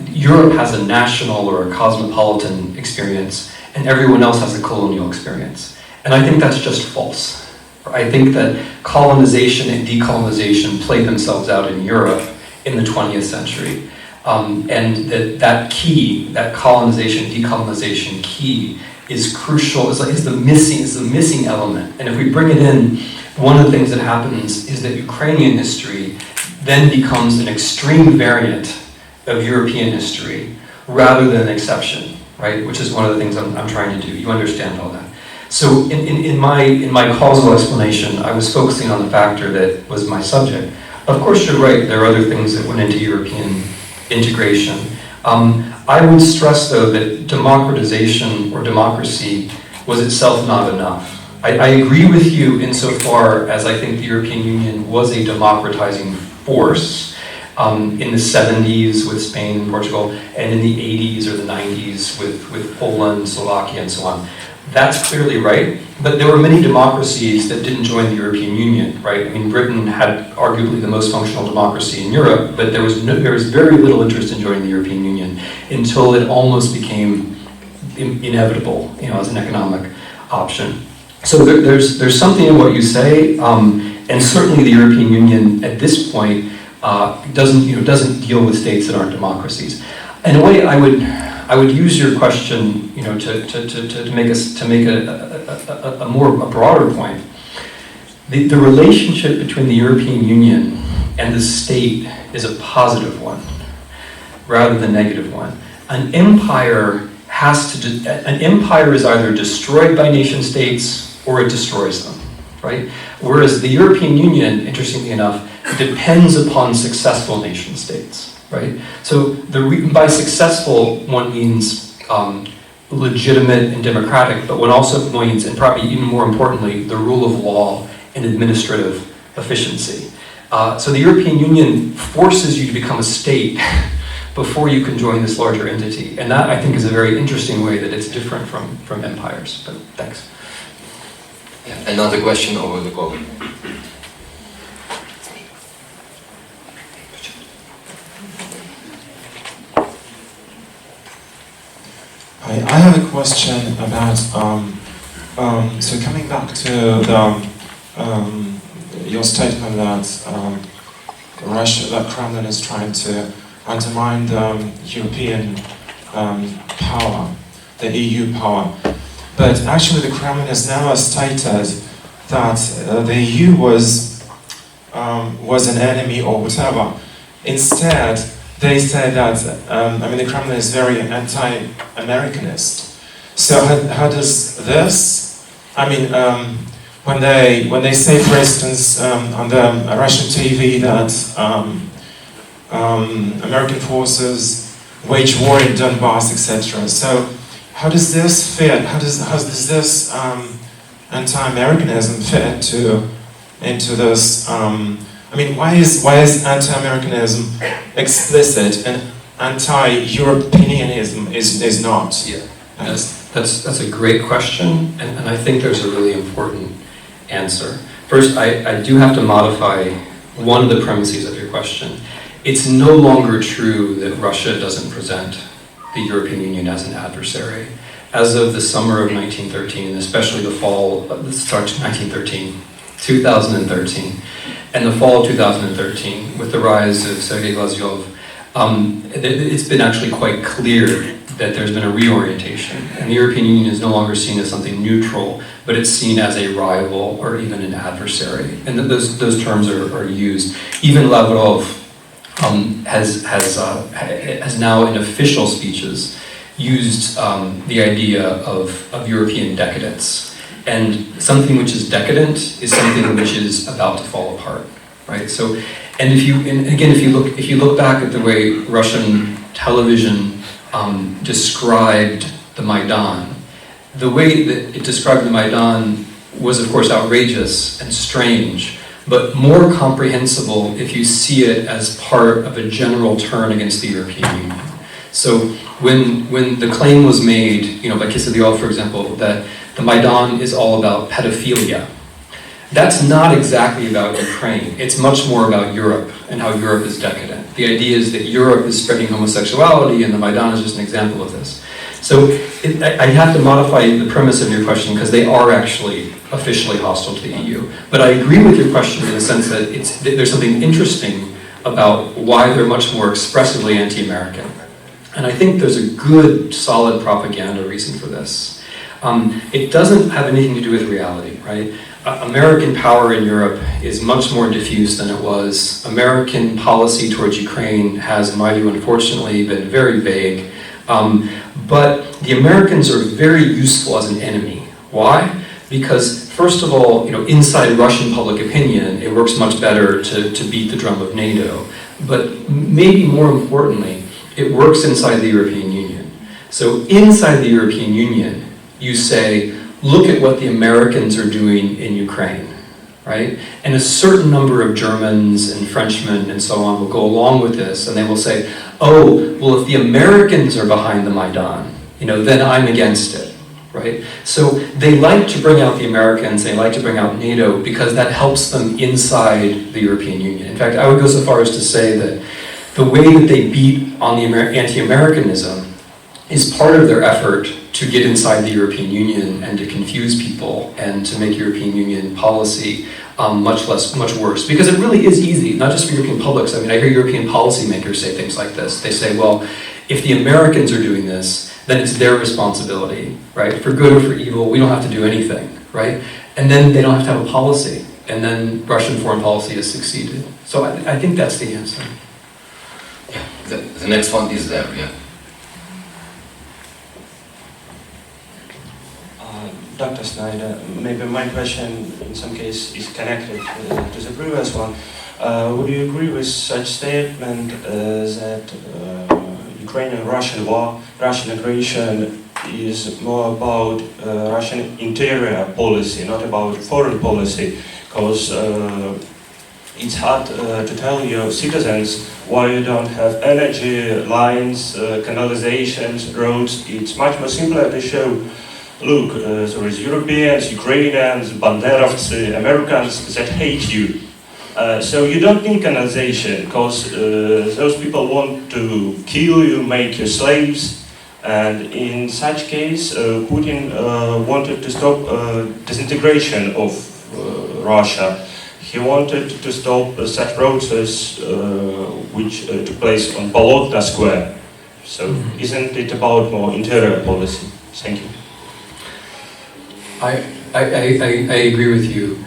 Europe has a national or a cosmopolitan experience and everyone else has a colonial experience. And I think that's just false. I think that colonization and decolonization played themselves out in Europe in the 20th century. And that key, that colonization, decolonization key, is crucial. Is the missing element. And if we bring it in, one of the things that happens is that Ukrainian history then becomes an extreme variant of European history rather than an exception, right? Which is one of the things I'm trying to do. You understand all that. So in my causal explanation, I was focusing on the factor that was my subject. Of course, you're right. There are other things that went into European integration. I would stress, though, that democratization or democracy was itself not enough. I agree with you insofar as I think the European Union was a democratizing force in the 70s with Spain and Portugal, and in the 80s or the 90s with Poland, Slovakia, and so on. That's clearly right, but there were many democracies that didn't join the European Union, right? I mean, Britain had arguably the most functional democracy in Europe, but there was very little interest in joining the European Union until it almost became inevitable, as an economic option. So there's something in what you say, and certainly the European Union at this point doesn't deal with states that aren't democracies. In a way, I would use your question, to make a broader point. The relationship between the European Union and the state is a positive one, rather than a negative one. An empire is either destroyed by nation states or it destroys them, right? Whereas the European Union, interestingly enough, depends upon successful nation states, right? So by successful, one means legitimate and democratic, but one also means, and probably even more importantly, the rule of law and administrative efficiency. So the European Union forces you to become a state before you can join this larger entity. And that, I think, is a very interesting way that it's different from empires. But thanks. Yeah, another question over the call. I have a question about, so coming back to your statement that that Kremlin is trying to undermine the European power, the EU power. But actually the Kremlin has never stated that the EU was an enemy or whatever. Instead, they say that, the Kremlin is very anti-Americanist. So how does this, when they say, for instance, on the Russian TV that American forces wage war in Donbass, etc. So how does this fit? How does this anti-Americanism fit into this? Why is anti-Americanism explicit and anti-Europeanism is not? Yeah, that's a great question, and I think there's a really important answer. First, I do have to modify one of the premises of your question. It's no longer true that Russia doesn't present the European Union as an adversary. As of the summer of 1913, and especially the fall, start of 2013, and the fall of 2013, with the rise of Sergei Glazyov, it's been actually quite clear that there's been a reorientation, and the European Union is no longer seen as something neutral, but it's seen as a rival or even an adversary, and those terms are used. Even Lavrov has now in official speeches used the idea of European decadence. And something which is decadent is something which is about to fall apart, right? So, and if you look back at the way Russian television described the Maidan, the way that it described the Maidan was, of course, outrageous and strange, but more comprehensible if you see it as part of a general turn against the European Union. So when the claim was made, by Kiselyov, for example, that the Maidan is all about pedophilia, that's not exactly about Ukraine. It's much more about Europe and how Europe is decadent. The idea is that Europe is spreading homosexuality, and the Maidan is just an example of this. So I have to modify the premise of your question because they are actually officially hostile to the EU. But I agree with your question in the sense that there's something interesting about why they're much more expressively anti-American. And I think there's a good, solid propaganda reason for this. It doesn't have anything to do with reality, right? American power in Europe is much more diffuse than it was. American policy towards Ukraine has, in my view, unfortunately, been very vague. But the Americans are very useful as an enemy. Why? Because, first of all, inside Russian public opinion, it works much better to beat the drum of NATO. But maybe more importantly, it works inside the European Union. So inside the European Union, you say, look at what the Americans are doing in Ukraine, right? And a certain number of Germans and Frenchmen and so on will go along with this, and they will say, oh, well, if the Americans are behind the Maidan, then I'm against it, right? So they like to bring out the Americans, they like to bring out NATO, because that helps them inside the European Union. In fact, I would go so far as to say that the way that they beat on the anti-Americanism is part of their effort to get inside the European Union and to confuse people and to make European Union policy much worse. Because it really is easy, not just for European publics. I mean, I hear European policymakers say things like this. They say, well, if the Americans are doing this, then it's their responsibility, right? For good or for evil, we don't have to do anything, right? And then they don't have to have a policy. And then Russian foreign policy has succeeded. So I think that's the answer. Yeah, the next one is there, yeah. Dr. Snyder, maybe my question in some case is connected to the previous one. Would you agree with such statement that Ukrainian-Russian war, Russian aggression is more about Russian interior policy, not about foreign policy? Because it's hard to tell your citizens why you don't have energy lines, canalizations, roads. It's much more simpler to show, look, there is Europeans, Ukrainians, Banderovцы, Americans that hate you. So you don't need canalization, because those people want to kill you, make you slaves. And in such case, Putin wanted to stop disintegration of Russia. He wanted to stop such process which took place on Bolotna Square. So isn't it about more interior policy? Thank you. I agree with you.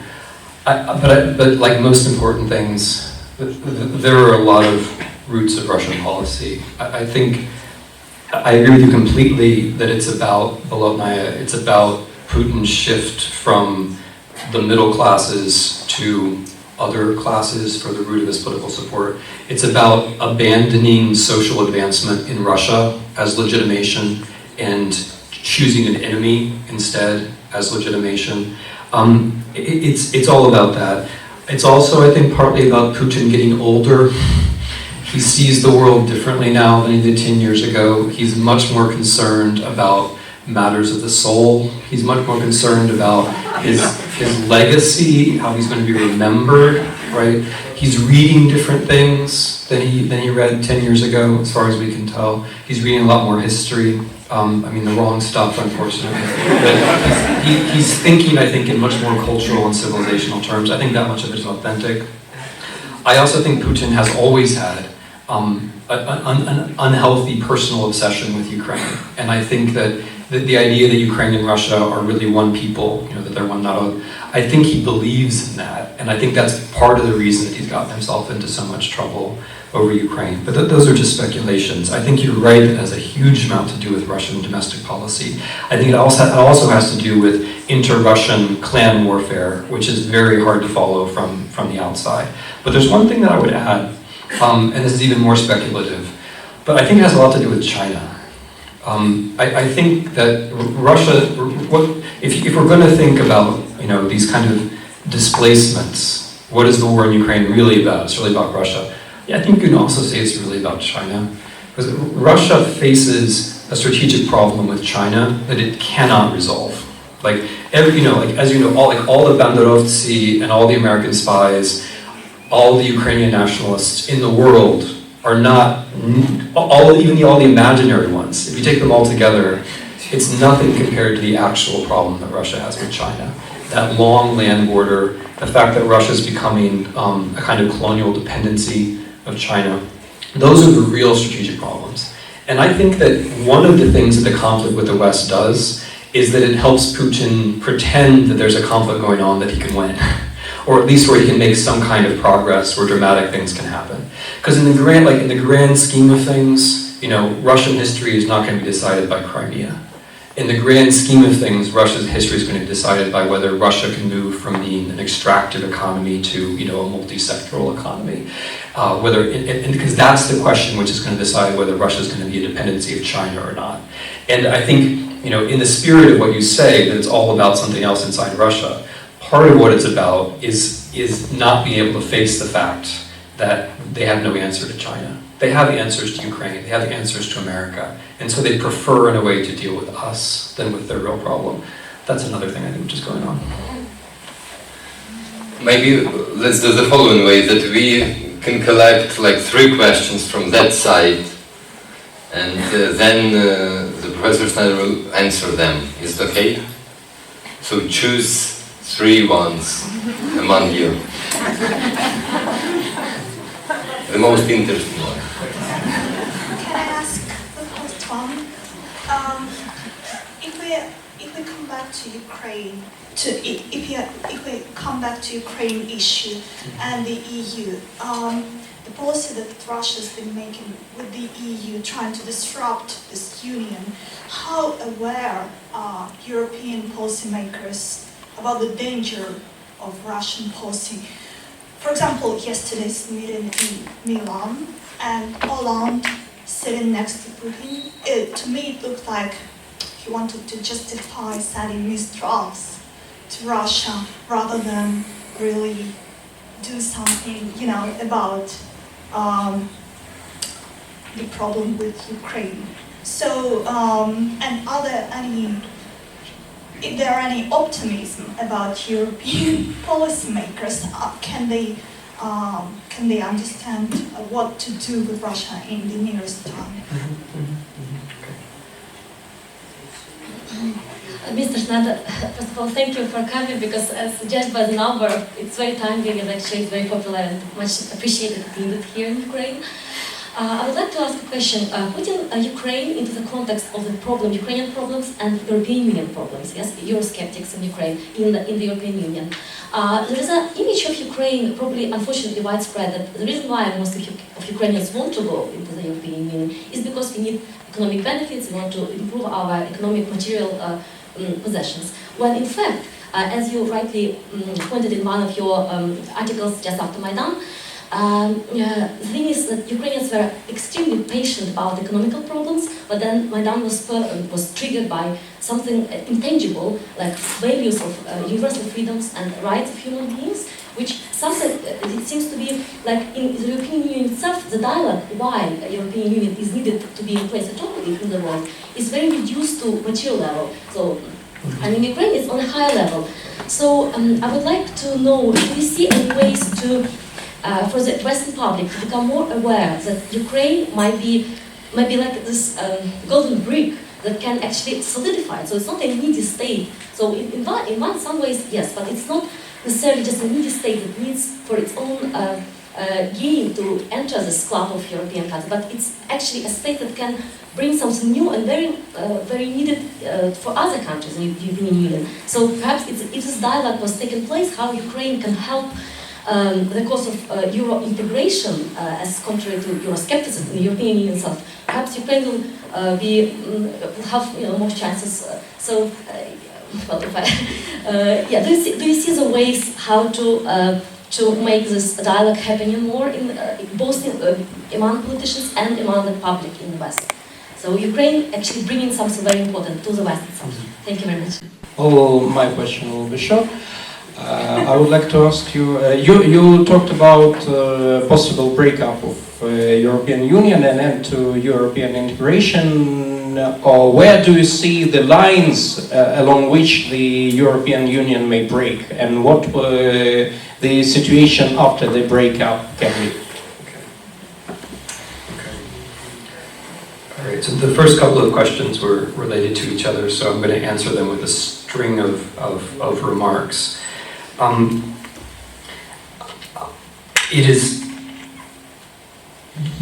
But like most important things, there are a lot of roots of Russian policy. I think I agree with you completely that it's about Bolotnaya, it's about Putin's shift from the middle classes to other classes for the root of his political support. It's about abandoning social advancement in Russia as legitimation and choosing an enemy instead as legitimation. It's all about that. It's also, I think, partly about Putin getting older. He sees the world differently now than he did 10 years ago. He's much more concerned about matters of the soul. He's much more concerned about his legacy, how he's going to be remembered, right? He's reading different things than he read 10 years ago, as far as we can tell. He's reading a lot more history. The wrong stuff, unfortunately. But he's thinking, I think, in much more cultural and civilizational terms. I think that much of it is authentic. I also think Putin has always had an unhealthy personal obsession with Ukraine. And I think that the idea that Ukraine and Russia are really one people, that they're one народ, I think he believes in that. And I think that's part of the reason that he's gotten himself into so much trouble over Ukraine. But those are just speculations. I think you're right, it has a huge amount to do with Russian domestic policy. I think it also has to do with inter-Russian clan warfare, which is very hard to follow from the outside. But there's one thing that I would add, and this is even more speculative, but I think it has a lot to do with China. I think that Russia, if we're going to think about these kind of displacements, what is the war in Ukraine really about? It's really about Russia. Yeah, I think you can also say it's really about China, because Russia faces a strategic problem with China that it cannot resolve. Like all the Banderovцы and all the American spies, all the Ukrainian nationalists in the world are not all the imaginary ones. If you take them all together, it's nothing compared to the actual problem that Russia has with China. That long land border, the fact that Russia is becoming a kind of colonial dependency of China. Those are the real strategic problems. And I think that one of the things that the conflict with the West does is that it helps Putin pretend that there's a conflict going on that he can win. Or at least where he can make some kind of progress where dramatic things can happen. Because in the grand scheme of things, you know, Russian history is not going to be decided by Crimea. In the grand scheme of things, Russia's history is going to be decided by whether Russia can move from being an extractive economy to, you know, a multi-sectoral economy. Because that's the question which is going to decide whether Russia is going to be a dependency of China or not. And I think, you know, in the spirit of what you say, that it's all about something else inside Russia, part of what it's about is not being able to face the fact that they have no answer to China. They have answers to Ukraine, they have answers to America, and so they prefer in a way to deal with us than with their real problem. That's another thing I think which is going on. Maybe let's do the following way, that we can collect like 3 questions from that side, and then the Professor Snyder will answer them. Is it okay? So choose 3 ones among you. The most interesting one. Can I ask the first one? If we come back to Ukraine, if we come back to Ukraine issue and the EU, the policy that Russia's been making with the EU, trying to disrupt this union, how aware are European policymakers about the danger of Russian policy? For example, yesterday's meeting in Milan and Hollande sitting next to Putin, to me it looked like he wanted to justify sending Mistrals to Russia rather than really do something, you know, about the problem with Ukraine. So, and if there are any optimism about European policymakers, can they understand what to do with Russia in the nearest time? Mr. Snyder, first of all, thank you for coming, because as judged by the number, it's very timely and actually it's very popular and much appreciated and needed here in Ukraine. I would like to ask a question, putting Ukraine into the context of the problem, Ukrainian problems and European Union problems, yes, Eurosceptics in Ukraine, in the European Union. There is an image of Ukraine, probably unfortunately widespread, that the reason why most of Ukrainians want to go into the European Union is because we need economic benefits, we want to improve our economic material possessions. When in fact, as you rightly pointed in one of your articles just after Maidan, the thing is that Ukrainians were extremely patient about economical problems, but then Maidan was triggered by something intangible, like values of universal freedoms and rights of human beings, which something, it seems to be like in the European Union itself, the dialogue why the European Union is needed to be in place at all in the world is very reduced to material level. So, and in Ukraine it's on a higher level. So I would like to know, do you see any ways to for the Western public to become more aware that Ukraine might be like this golden brick that can actually solidify it. So it's not a needy state. So in some ways, yes, but it's not necessarily just a needy state that needs for its own gain to enter this club of European countries. But it's actually a state that can bring something new and very needed for other countries in the European Union. So perhaps if this dialogue was taking place, how Ukraine can help the cause of Euro integration, as contrary to Euroscepticism in the European Union itself, perhaps Ukraine will have more chances. Well, if I, yeah, do you see the ways how to make this dialogue happening more in both among politicians and among the public in the West? So Ukraine actually bringing something very important to the West itself. Thank you very much. Oh, my question will be short. I would like to ask you, you talked about possible breakup of European Union and end to European integration. Or where do you see the lines along which the European Union may break, and what the situation after the breakup can be? All right, so the first couple of questions were related to each other, so I'm going to answer them with a string of remarks.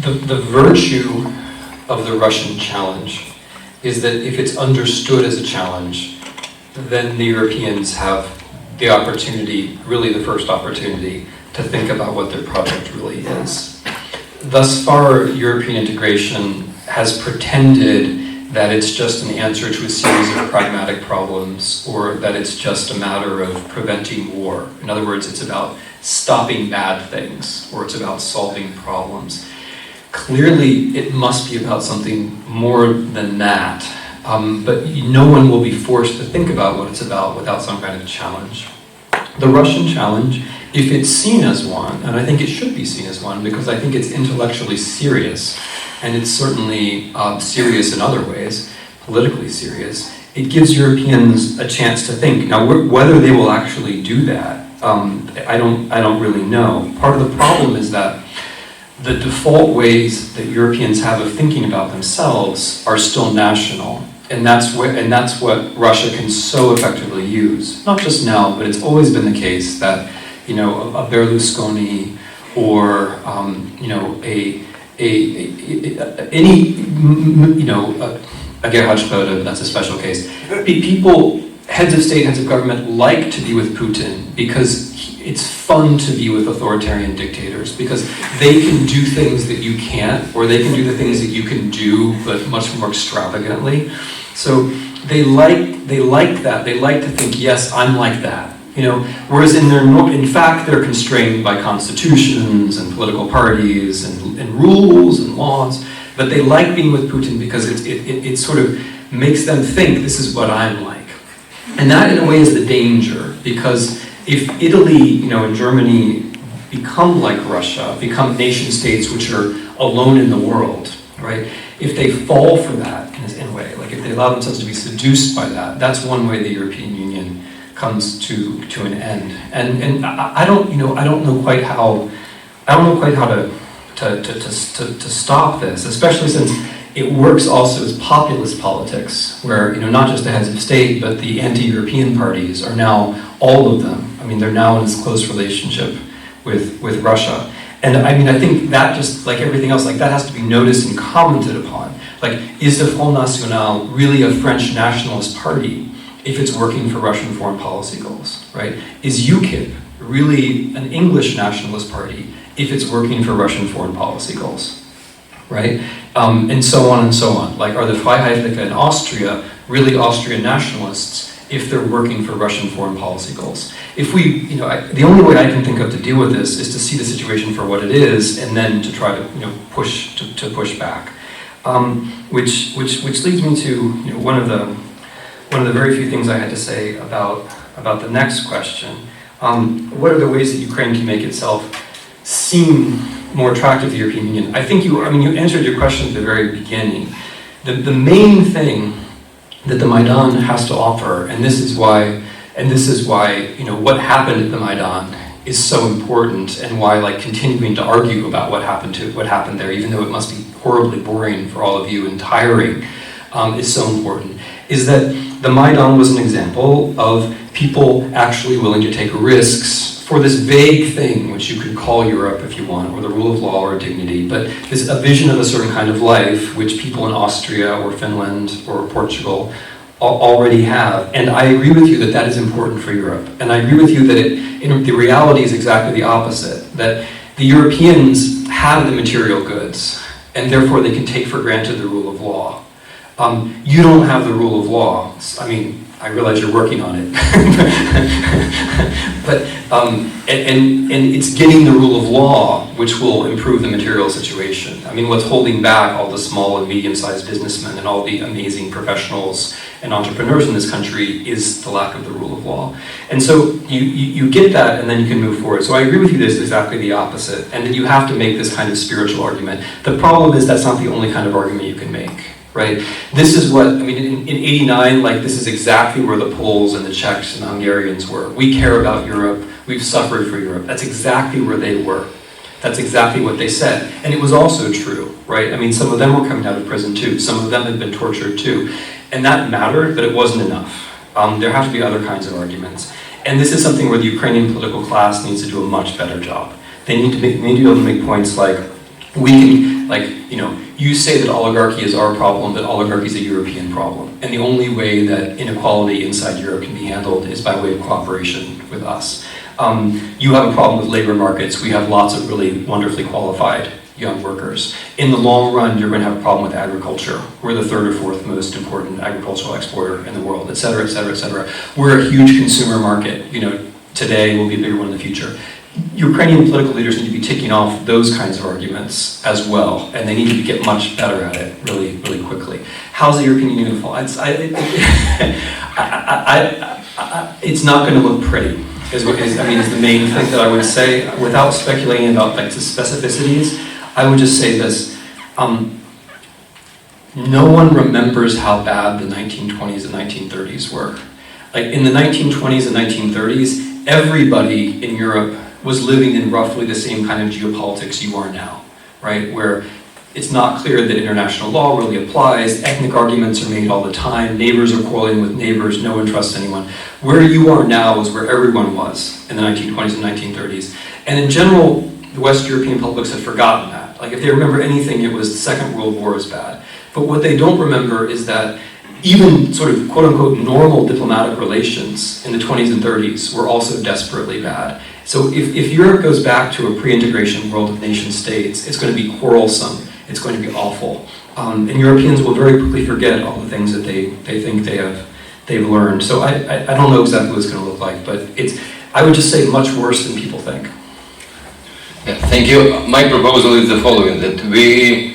the virtue of the Russian challenge is that if it's understood as a challenge, then the Europeans have the opportunity, really the first opportunity, to think about what their project really is. Thus far, European integration has pretended that it's just an answer to a series of pragmatic problems, or that it's just a matter of preventing war. In other words, it's about stopping bad things, or it's about solving problems. Clearly, it must be about something more than that, but no one will be forced to think about what it's about without some kind of challenge. The Russian challenge, if it's seen as one, and I think it should be seen as one, because I think it's intellectually serious, and it's certainly serious in other ways, politically serious, it gives Europeans a chance to think. Now, whether they will actually do that, I don't really know. Part of the problem is that the default ways that Europeans have of thinking about themselves are still national. And that's what Russia can so effectively use. Not just now, but it's always been the case that, you know, a Berlusconi or, you know, a Gerhard Schröder, that's a special case. People, heads of state, heads of government, like to be with Putin because it's fun to be with authoritarian dictators, because they can do things that you can't, or they can do the things that you can do, but much more extravagantly. So they like that. They like to think, yes, I'm like that. You know, whereas in fact, they're constrained by constitutions and political parties and rules and laws. But they like being with Putin because it sort of makes them think, this is what I'm like. And that, in a way, is the danger, because if Italy, you know, and Germany become like Russia, become nation states which are alone in the world, right? If they fall for that in a way, like if they allow themselves to be seduced by that, that's one way the European Union comes to an end. And I don't know quite how to stop this, especially since it works also as populist politics, where, you know, not just the heads of state, but the anti-European parties are now, all of them, I mean, they're now in this close relationship with Russia. And I mean, I think that, just like everything else, like that has to be noticed and commented upon. Like, is the Front National really a French nationalist party if it's working for Russian foreign policy goals, right? Is UKIP really an English nationalist party if it's working for Russian foreign policy goals, right? And so on and so on. Like, are the Freiheitliche in Austria really Austrian nationalists if they're working for Russian foreign policy goals? If we, you know, the only way I can think of to deal with this is to see the situation for what it is, and then to try to, you know, push back. Which leads me to, you know, one of the very few things I had to say about the next question. What are the ways that Ukraine can make itself seem more attractive to the European Union? I think you answered your question at the very beginning. The main thing that the Maidan has to offer, and this is why, you know, what happened at the Maidan is so important, and why, like, continuing to argue about what happened there, even though it must be horribly boring for all of you and tiring, is so important, is that the Maidan was an example of people actually willing to take risks for this vague thing, which you could call Europe if you want, or the rule of law or dignity, but this a vision of a certain kind of life which people in Austria or Finland or Portugal already have. And I agree with you that that is important for Europe. And I agree with you that the reality is exactly the opposite, that the Europeans have the material goods, and therefore they can take for granted the rule of law. You don't have the rule of law. I mean, I realize you're working on it. But, and it's getting the rule of law which will improve the material situation. I mean, what's holding back all the small and medium-sized businessmen and all the amazing professionals and entrepreneurs in this country is the lack of the rule of law. And so you get that, and then you can move forward. So I agree with you that it's exactly the opposite, and that you have to make this kind of spiritual argument. The problem is that's not the only kind of argument you can make. Right? This is what, I mean, in 89, like, this is exactly where the Poles and the Czechs and the Hungarians were. We care about Europe. We've suffered for Europe. That's exactly where they were. That's exactly what they said. And it was also true, right? I mean, some of them were coming out of prison too. Some of them had been tortured too. And that mattered, but it wasn't enough. There have to be other kinds of arguments. And this is something where the Ukrainian political class needs to do a much better job. They need to be able to make points like, We can, like, you know, you say that oligarchy is our problem, but oligarchy is a European problem. And the only way that inequality inside Europe can be handled is by way of cooperation with us. You have a problem with labor markets. We have lots of really wonderfully qualified young workers. In the long run, you're going to have a problem with agriculture. We're the third or fourth most important agricultural exporter in the world, et cetera, et cetera, et cetera. We're a huge consumer market. You know, today will be a bigger one in the future. Ukrainian political leaders need to be ticking off those kinds of arguments as well, and they need to get much better at it really, really quickly. How's the European Union going to fall? It's not going to look pretty, is the main thing that I would say. Without speculating about like the specificities, I would just say this. No one remembers how bad the 1920s and 1930s were. Like in the 1920s and 1930s, everybody in Europe was living in roughly the same kind of geopolitics you are now, right? Where it's not clear that international law really applies, ethnic arguments are made all the time, neighbors are quarreling with neighbors, no one trusts anyone. Where you are now is where everyone was in the 1920s and 1930s. And in general, the West European publics have forgotten that. Like if they remember anything, it was the Second World War is bad. But what they don't remember is that even sort of quote-unquote normal diplomatic relations in the 20s and 30s were also desperately bad. So if Europe goes back to a pre-integration world of nation states, it's going to be quarrelsome, it's going to be awful. And Europeans will very quickly forget all the things that they think they've learned. So I don't know exactly what it's going to look like, but I would just say much worse than people think. Yeah, thank you. My proposal is the following, that we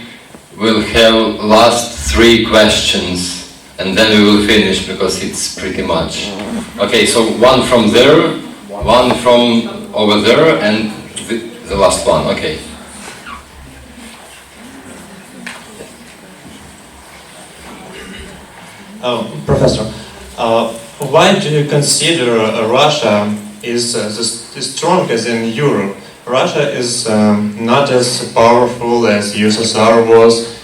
will have last 3 questions and then we will finish because it's pretty much. Okay, so one from there, one from over there, and the last one. Okay. Professor, why do you consider Russia is the strongest in Europe? Russia is not as powerful as USSR was.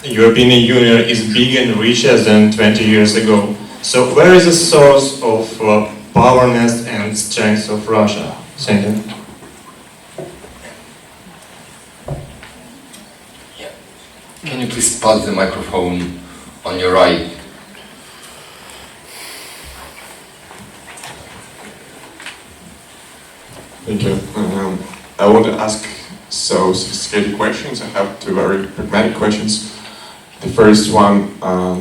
European Union is big and richer than 20 years ago. So where is the source of powerness and strength of Russia? Thank you. Can you please pass the microphone on your right? Thank you. I want to ask sophisticated questions. I have 2 very pragmatic questions. The first one,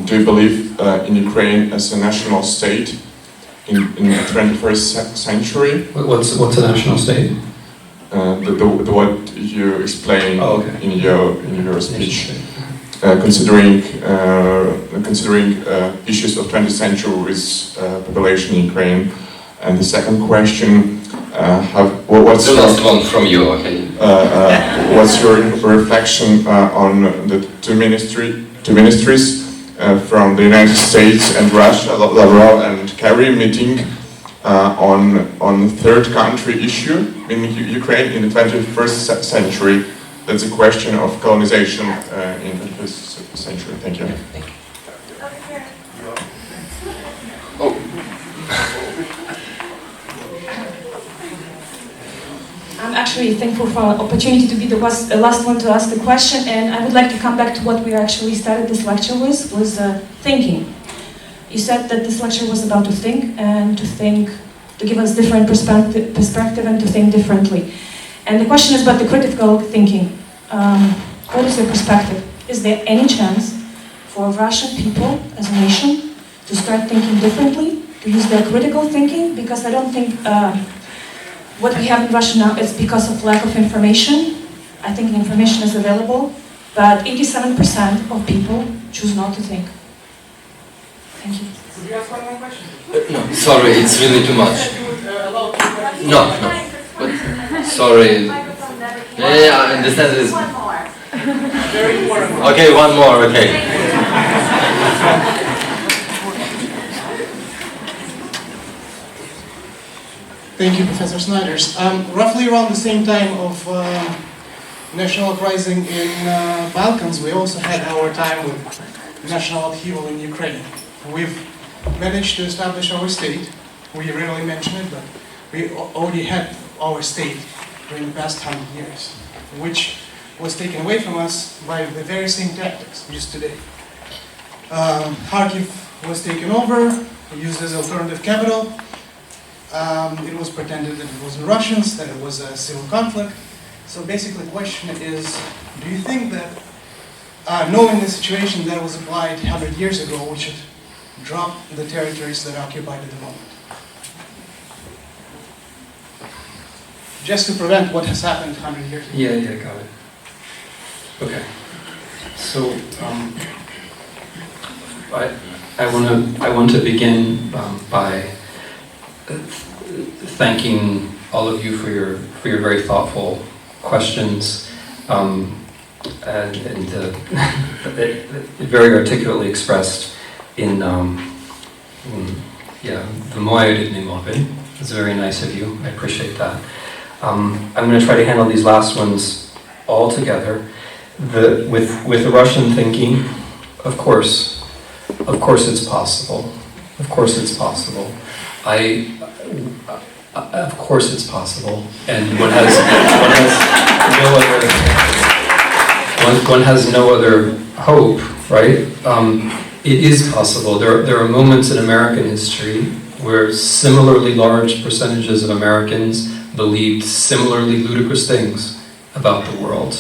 do you believe in Ukraine as a national state in the 21st century? What's a national state? What you explained in your speech. Considering issues of 20th century with population in Ukraine. And the second question, what's the last one from you, okay? What's your reflection on the two ministries from the United States and Russia, Lavrov and Kerry, meeting on the third country issue in Ukraine in the 21st century? That's a question of colonization in the 21st century. Thank you. I'm actually thankful for the opportunity to be the last one to ask the question, and I would like to come back to what we actually started this lecture with, was thinking. You said that this lecture was about to think, and to give us different perspective and to think differently. And the question is about the critical thinking. What is your perspective? Is there any chance for Russian people as a nation to start thinking differently, to use their critical thinking? Because I don't think what we have in Russia now is because of lack of information. I think information is available, but 87% of people choose not to think. Thank you. Could you ask one more question? No, sorry, it's really too much. No. But, sorry. Yeah, I understand this. One more. Very important. Okay, one more, okay. Thank you, Professor Snyder. Roughly around the same time of national uprising in Balkans, we also had our time with national upheaval in Ukraine. We've managed to establish our state. We rarely mention it, but we already had our state during the past 100 years, which was taken away from us by the very same tactics used today. Kharkiv was taken over, used as alternative capital. It was pretended that it wasn't Russians, that it was a civil conflict. So basically the question is, do you think that, knowing the situation that was applied 100 years ago, we should drop the territories that are occupied at the moment? Just to prevent what has happened 100 years ago. Yeah, got it. Okay. So, I want to begin by thanking all of you for your very thoughtful questions and very articulately expressed in the moje rydnej mowy. It's very nice of you. I appreciate that. I'm going to try to handle these last ones all together. With the Russian thinking, of course it's possible. Of course it's possible. Of course it's possible. And one has no other hope, right? It is possible. There are moments in American history where similarly large percentages of Americans believed similarly ludicrous things about the world.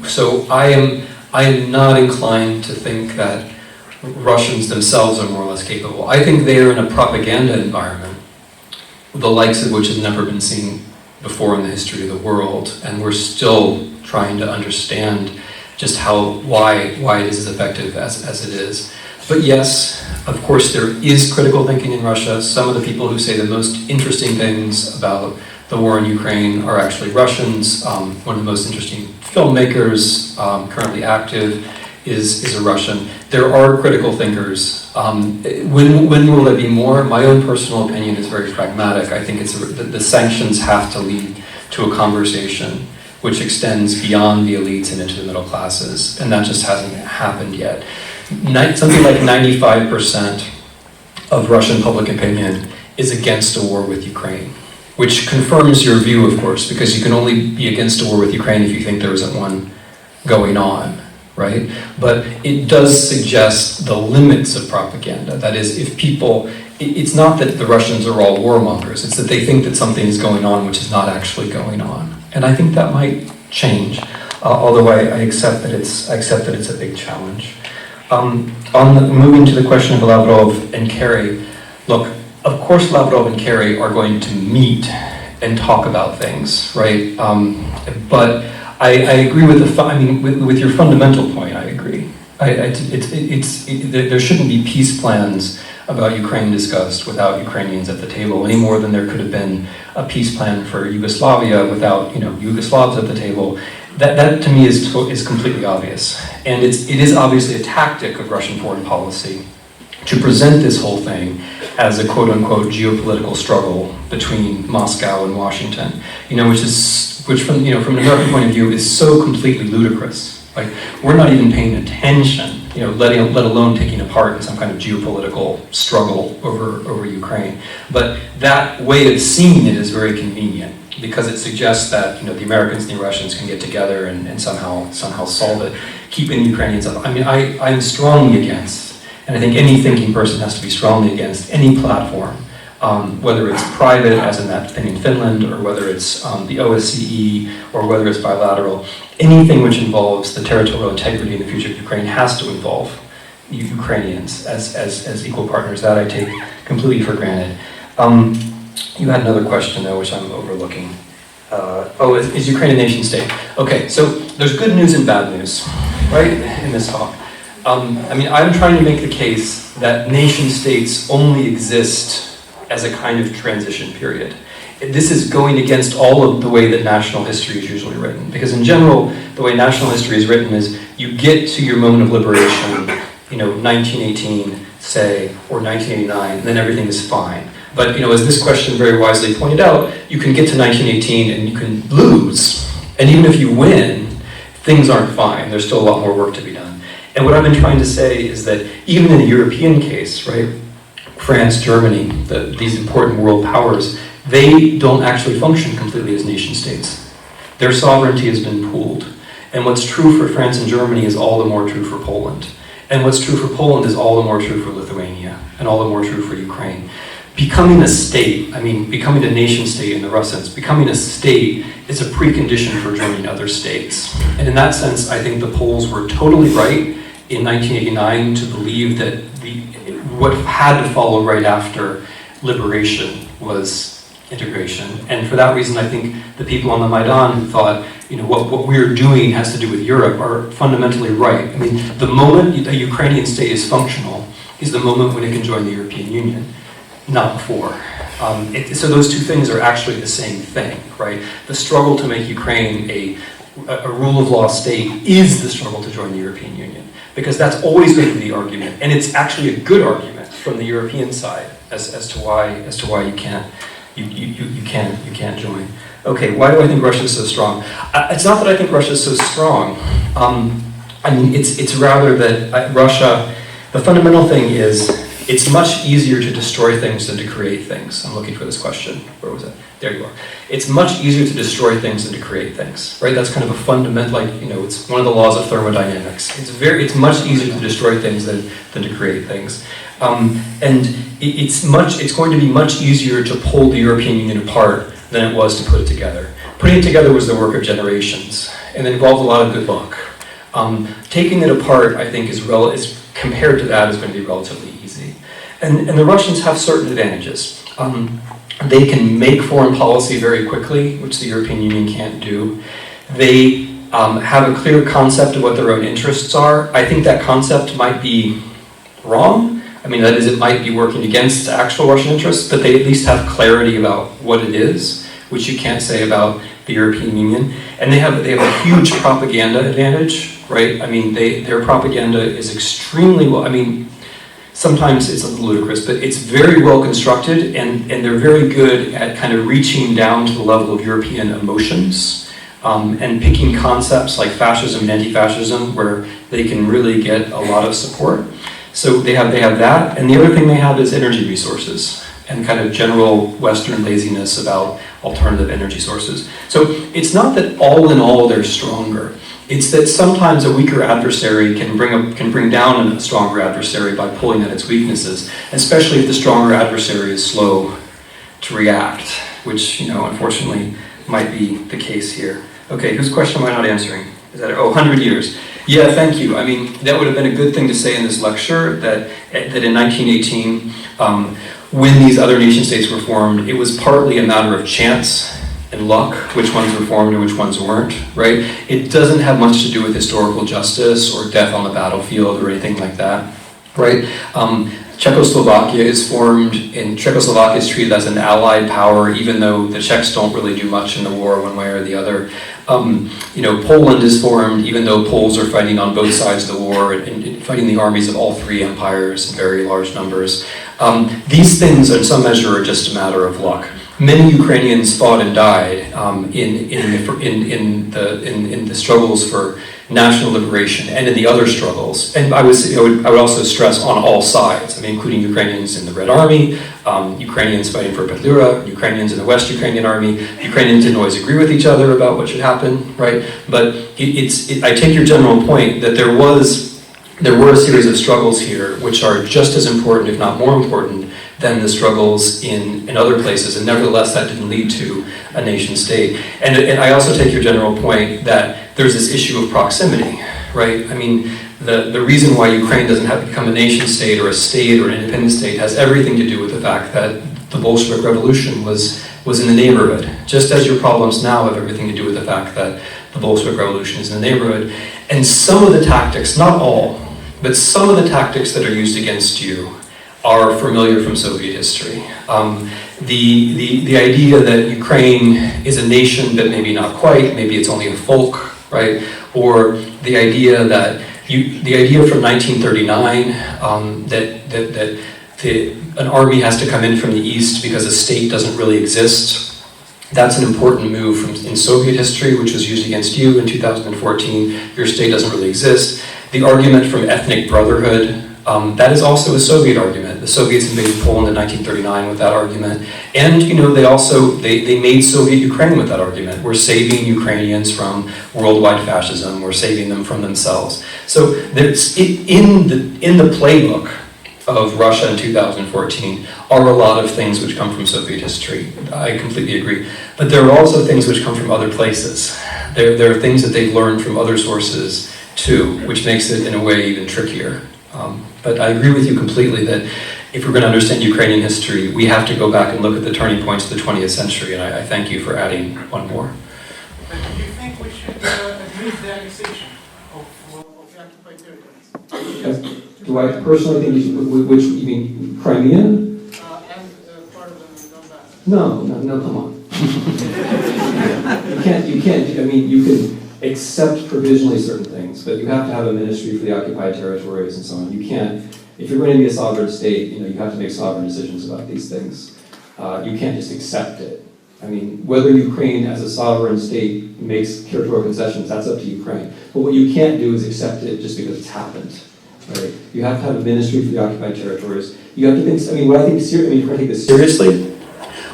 So I am not inclined to think that Russians themselves are more or less capable. I think they are in a propaganda environment, the likes of which has never been seen before in the history of the world, and we're still trying to understand just why it is as effective as it is. But yes, of course there is critical thinking in Russia. Some of the people who say the most interesting things about the war in Ukraine are actually Russians. One of the most interesting filmmakers currently active is a Russian. There are critical thinkers. When will there be more? My own personal opinion is very pragmatic. I think the sanctions have to lead to a conversation which extends beyond the elites and into the middle classes, and that just hasn't happened yet. Something like 95% of Russian public opinion is against a war with Ukraine, which confirms your view, of course, because you can only be against a war with Ukraine if you think there isn't one going on, right? But it does suggest the limits of propaganda. That is, if people, it's not that the Russians are all warmongers, it's that they think that something is going on which is not actually going on. And I think that might change, although I accept that it's a big challenge. Moving to the question of Lavrov and Kerry, look, of course Lavrov and Kerry are going to meet and talk about things, right? But I agree with with your fundamental point. I agree. There shouldn't be peace plans about Ukraine discussed without Ukrainians at the table, any more than there could have been a peace plan for Yugoslavia without Yugoslavs at the table. That to me is completely obvious, and it is obviously a tactic of Russian foreign policy to present this whole thing as a quote-unquote geopolitical struggle between Moscow and Washington, which from an American point of view is so completely ludicrous. Like, we're not even paying attention, let alone taking a part in some kind of geopolitical struggle over Ukraine. But that way of seeing it is very convenient, because it suggests that the Americans and the Russians can get together and somehow solve it, keeping the Ukrainians up. I'm strongly against, and I think any thinking person has to be strongly against any platform, whether it's private, as in that thing in Finland, or whether it's the OSCE, or whether it's bilateral. Anything which involves the territorial integrity and the future of Ukraine has to involve Ukrainians as equal partners. That I take completely for granted. You had another question though, which I'm overlooking. Is Ukraine a nation state? Okay, so there's good news and bad news, right, in this talk. I'm trying to make the case that nation states only exist as a kind of transition period. This is going against all of the way that national history is usually written, because in general, the way national history is written is you get to your moment of liberation, 1918, say, or 1989, and then everything is fine. But as this question very wisely pointed out, you can get to 1918 and you can lose. And even if you win, things aren't fine. There's still a lot more work to be done. And what I've been trying to say is that even in a European case, right, France, Germany, these important world powers, they don't actually function completely as nation states. Their sovereignty has been pooled. And what's true for France and Germany is all the more true for Poland. And what's true for Poland is all the more true for Lithuania, and all the more true for Ukraine. Becoming a state, I mean, becoming a nation state in the rough sense, becoming a state is a precondition for joining other states. And in that sense, I think the Poles were totally right in 1989 to believe that what had to follow right after liberation was integration. And for that reason, I think the people on the Maidan who thought, what we're doing has to do with Europe are fundamentally right. I mean, the moment a Ukrainian state is functional is the moment when it can join the European Union, not before. So those two things are actually the same thing, right? The struggle to make Ukraine a rule of law state is the struggle to join the European Union, because that's always going to be the argument, and it's actually a good argument from the European side as to why you can't join. Okay, why do I think Russia is so strong? It's not that I think Russia is so strong. I mean, it's rather that Russia. The fundamental thing is it's much easier to destroy things than to create things. I'm looking for this question. Where was it? There you are. It's much easier to destroy things than to create things, right? That's kind of a fundamental, it's one of the laws of thermodynamics. It's much easier to destroy things than to create things. And it's going to be much easier to pull the European Union apart than it was to put it together. Putting it together was the work of generations, and it involved a lot of good luck. Taking it apart, I think, is compared to that, is going to be relatively easy. And the Russians have certain advantages. They can make foreign policy very quickly, which the European Union can't do. They have a clear concept of what their own interests are. I think that concept might be wrong. I mean, that is, it might be working against actual Russian interests, but they at least have clarity about what it is, which you can't say about the European Union. And they have a huge propaganda advantage, right? I mean, their propaganda is extremely well, I mean, sometimes it's a little ludicrous, but it's very well constructed, and they're very good at kind of reaching down to the level of European emotions, and picking concepts like fascism and anti-fascism where they can really get a lot of support. So they have that, and the other thing they have is energy resources and kind of general Western laziness about alternative energy sources. So it's not that all in all they're stronger. It's that sometimes a weaker adversary can bring down a stronger adversary by pulling at its weaknesses, especially if the stronger adversary is slow to react, which, unfortunately might be the case here. Okay, whose question am I not answering? Is that 100 years? Yeah, thank you. I mean, that would have been a good thing to say in this lecture, that in 1918, when these other nation states were formed, it was partly a matter of chance and luck, which ones were formed and which ones weren't, right? It doesn't have much to do with historical justice or death on the battlefield or anything like that, right? Czechoslovakia is formed, and Czechoslovakia is treated as an allied power, even though the Czechs don't really do much in the war one way or the other. Poland is formed, even though Poles are fighting on both sides of the war and fighting the armies of all three empires in very large numbers. These things, in some measure, are just a matter of luck. Many Ukrainians fought and died in the struggles for national liberation and in the other struggles. And I would also stress on all sides, including Ukrainians in the Red Army, Ukrainians fighting for Petlura, Ukrainians in the West Ukrainian Army. Ukrainians didn't always agree with each other about what should happen, right? But I take your general point that there were a series of struggles here which are just as important, if not more important, than the struggles in other places, and nevertheless that didn't lead to a nation state. And I also take your general point that there's this issue of proximity, right? I mean, the reason why Ukraine doesn't have to become a nation state or an independent state has everything to do with the fact that the Bolshevik Revolution was in the neighborhood, just as your problems now have everything to do with the fact that the Bolshevik Revolution is in the neighborhood. And some of the tactics, not all, but some of the tactics that are used against you are familiar from Soviet history. The idea that Ukraine is a nation, but maybe not quite, maybe it's only a folk, right? Or the idea from 1939 that an army has to come in from the east because a state doesn't really exist. That's an important move in Soviet history, which was used against you in 2014. Your state doesn't really exist. The argument from ethnic brotherhood, that is also a Soviet argument. The Soviets invaded Poland in 1939 with that argument. And, you know, they made Soviet Ukraine with that argument. We're saving Ukrainians from worldwide fascism. We're saving them from themselves. So there's, in the playbook of Russia in 2014 are a lot of things which come from Soviet history. I completely agree. But there are also things which come from other places. There are things that they've learned from other sources too, which makes it in a way even trickier. But I agree with you completely that if we're going to understand Ukrainian history, we have to go back and look at the turning points of the 20th century, and I thank you for adding one more. But do you think we should admit the annexation of the occupied territories? Do I personally think you should, which, you mean Crimea? And part of the Donbass? No, come on. you can't, I mean, you can accept provisionally certain things, but you have to have a ministry for the occupied territories and so on. You can't, if you're going to be a sovereign state, you know, you have to make sovereign decisions about these things. You can't just accept it. I mean, whether Ukraine as a sovereign state makes territorial concessions, that's up to Ukraine. But what you can't do is accept it just because it's happened. Right? You have to have a ministry for the occupied territories. You have to think, I mean, what I think, if we're going to take this seriously,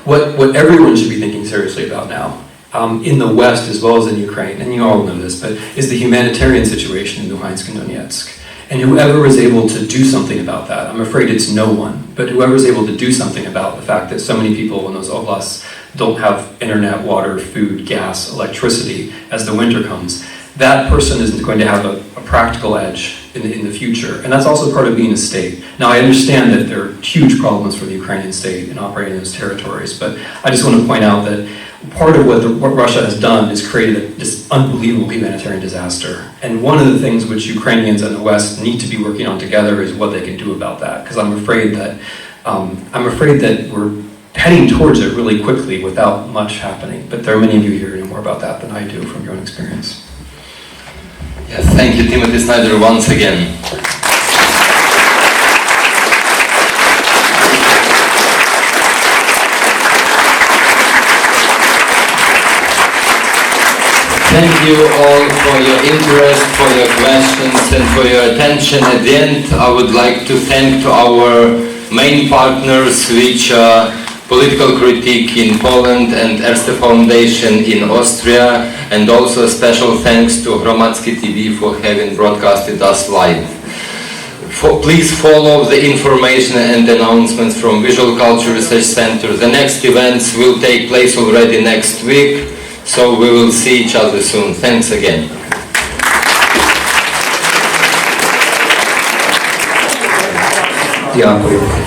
what everyone should be thinking seriously about now, in the West as well as in Ukraine, and you all know this, but is the humanitarian situation in Luhansk and Donetsk. And whoever is able to do something about that, I'm afraid it's no one, but whoever is able to do something about the fact that so many people in those oblasts don't have internet, water, food, gas, electricity as the winter comes, that person is going to have a practical edge in the future. And that's also part of being a state. Now, I understand that there are huge problems for the Ukrainian state in operating those territories, but I just want to point out that part of what Russia has done is created this unbelievable humanitarian disaster. And one of the things which Ukrainians and the West need to be working on together is what they can do about that. Because I'm afraid that we're heading towards it really quickly without much happening. But there are many of you here who know more about that than I do from your own experience. Yes, thank you, Timothy Snyder, once again. Thank you all for your interest, for your questions, and for your attention. At the end, I would like to thank to our main partners, which are Political Critique in Poland and Erste Foundation in Austria, and also a special thanks to Hromadzki TV for having broadcasted us live. Please follow the information and announcements from Visual Culture Research Center. The next events will take place already next week. So we will see each other soon. Thanks again. Дякую.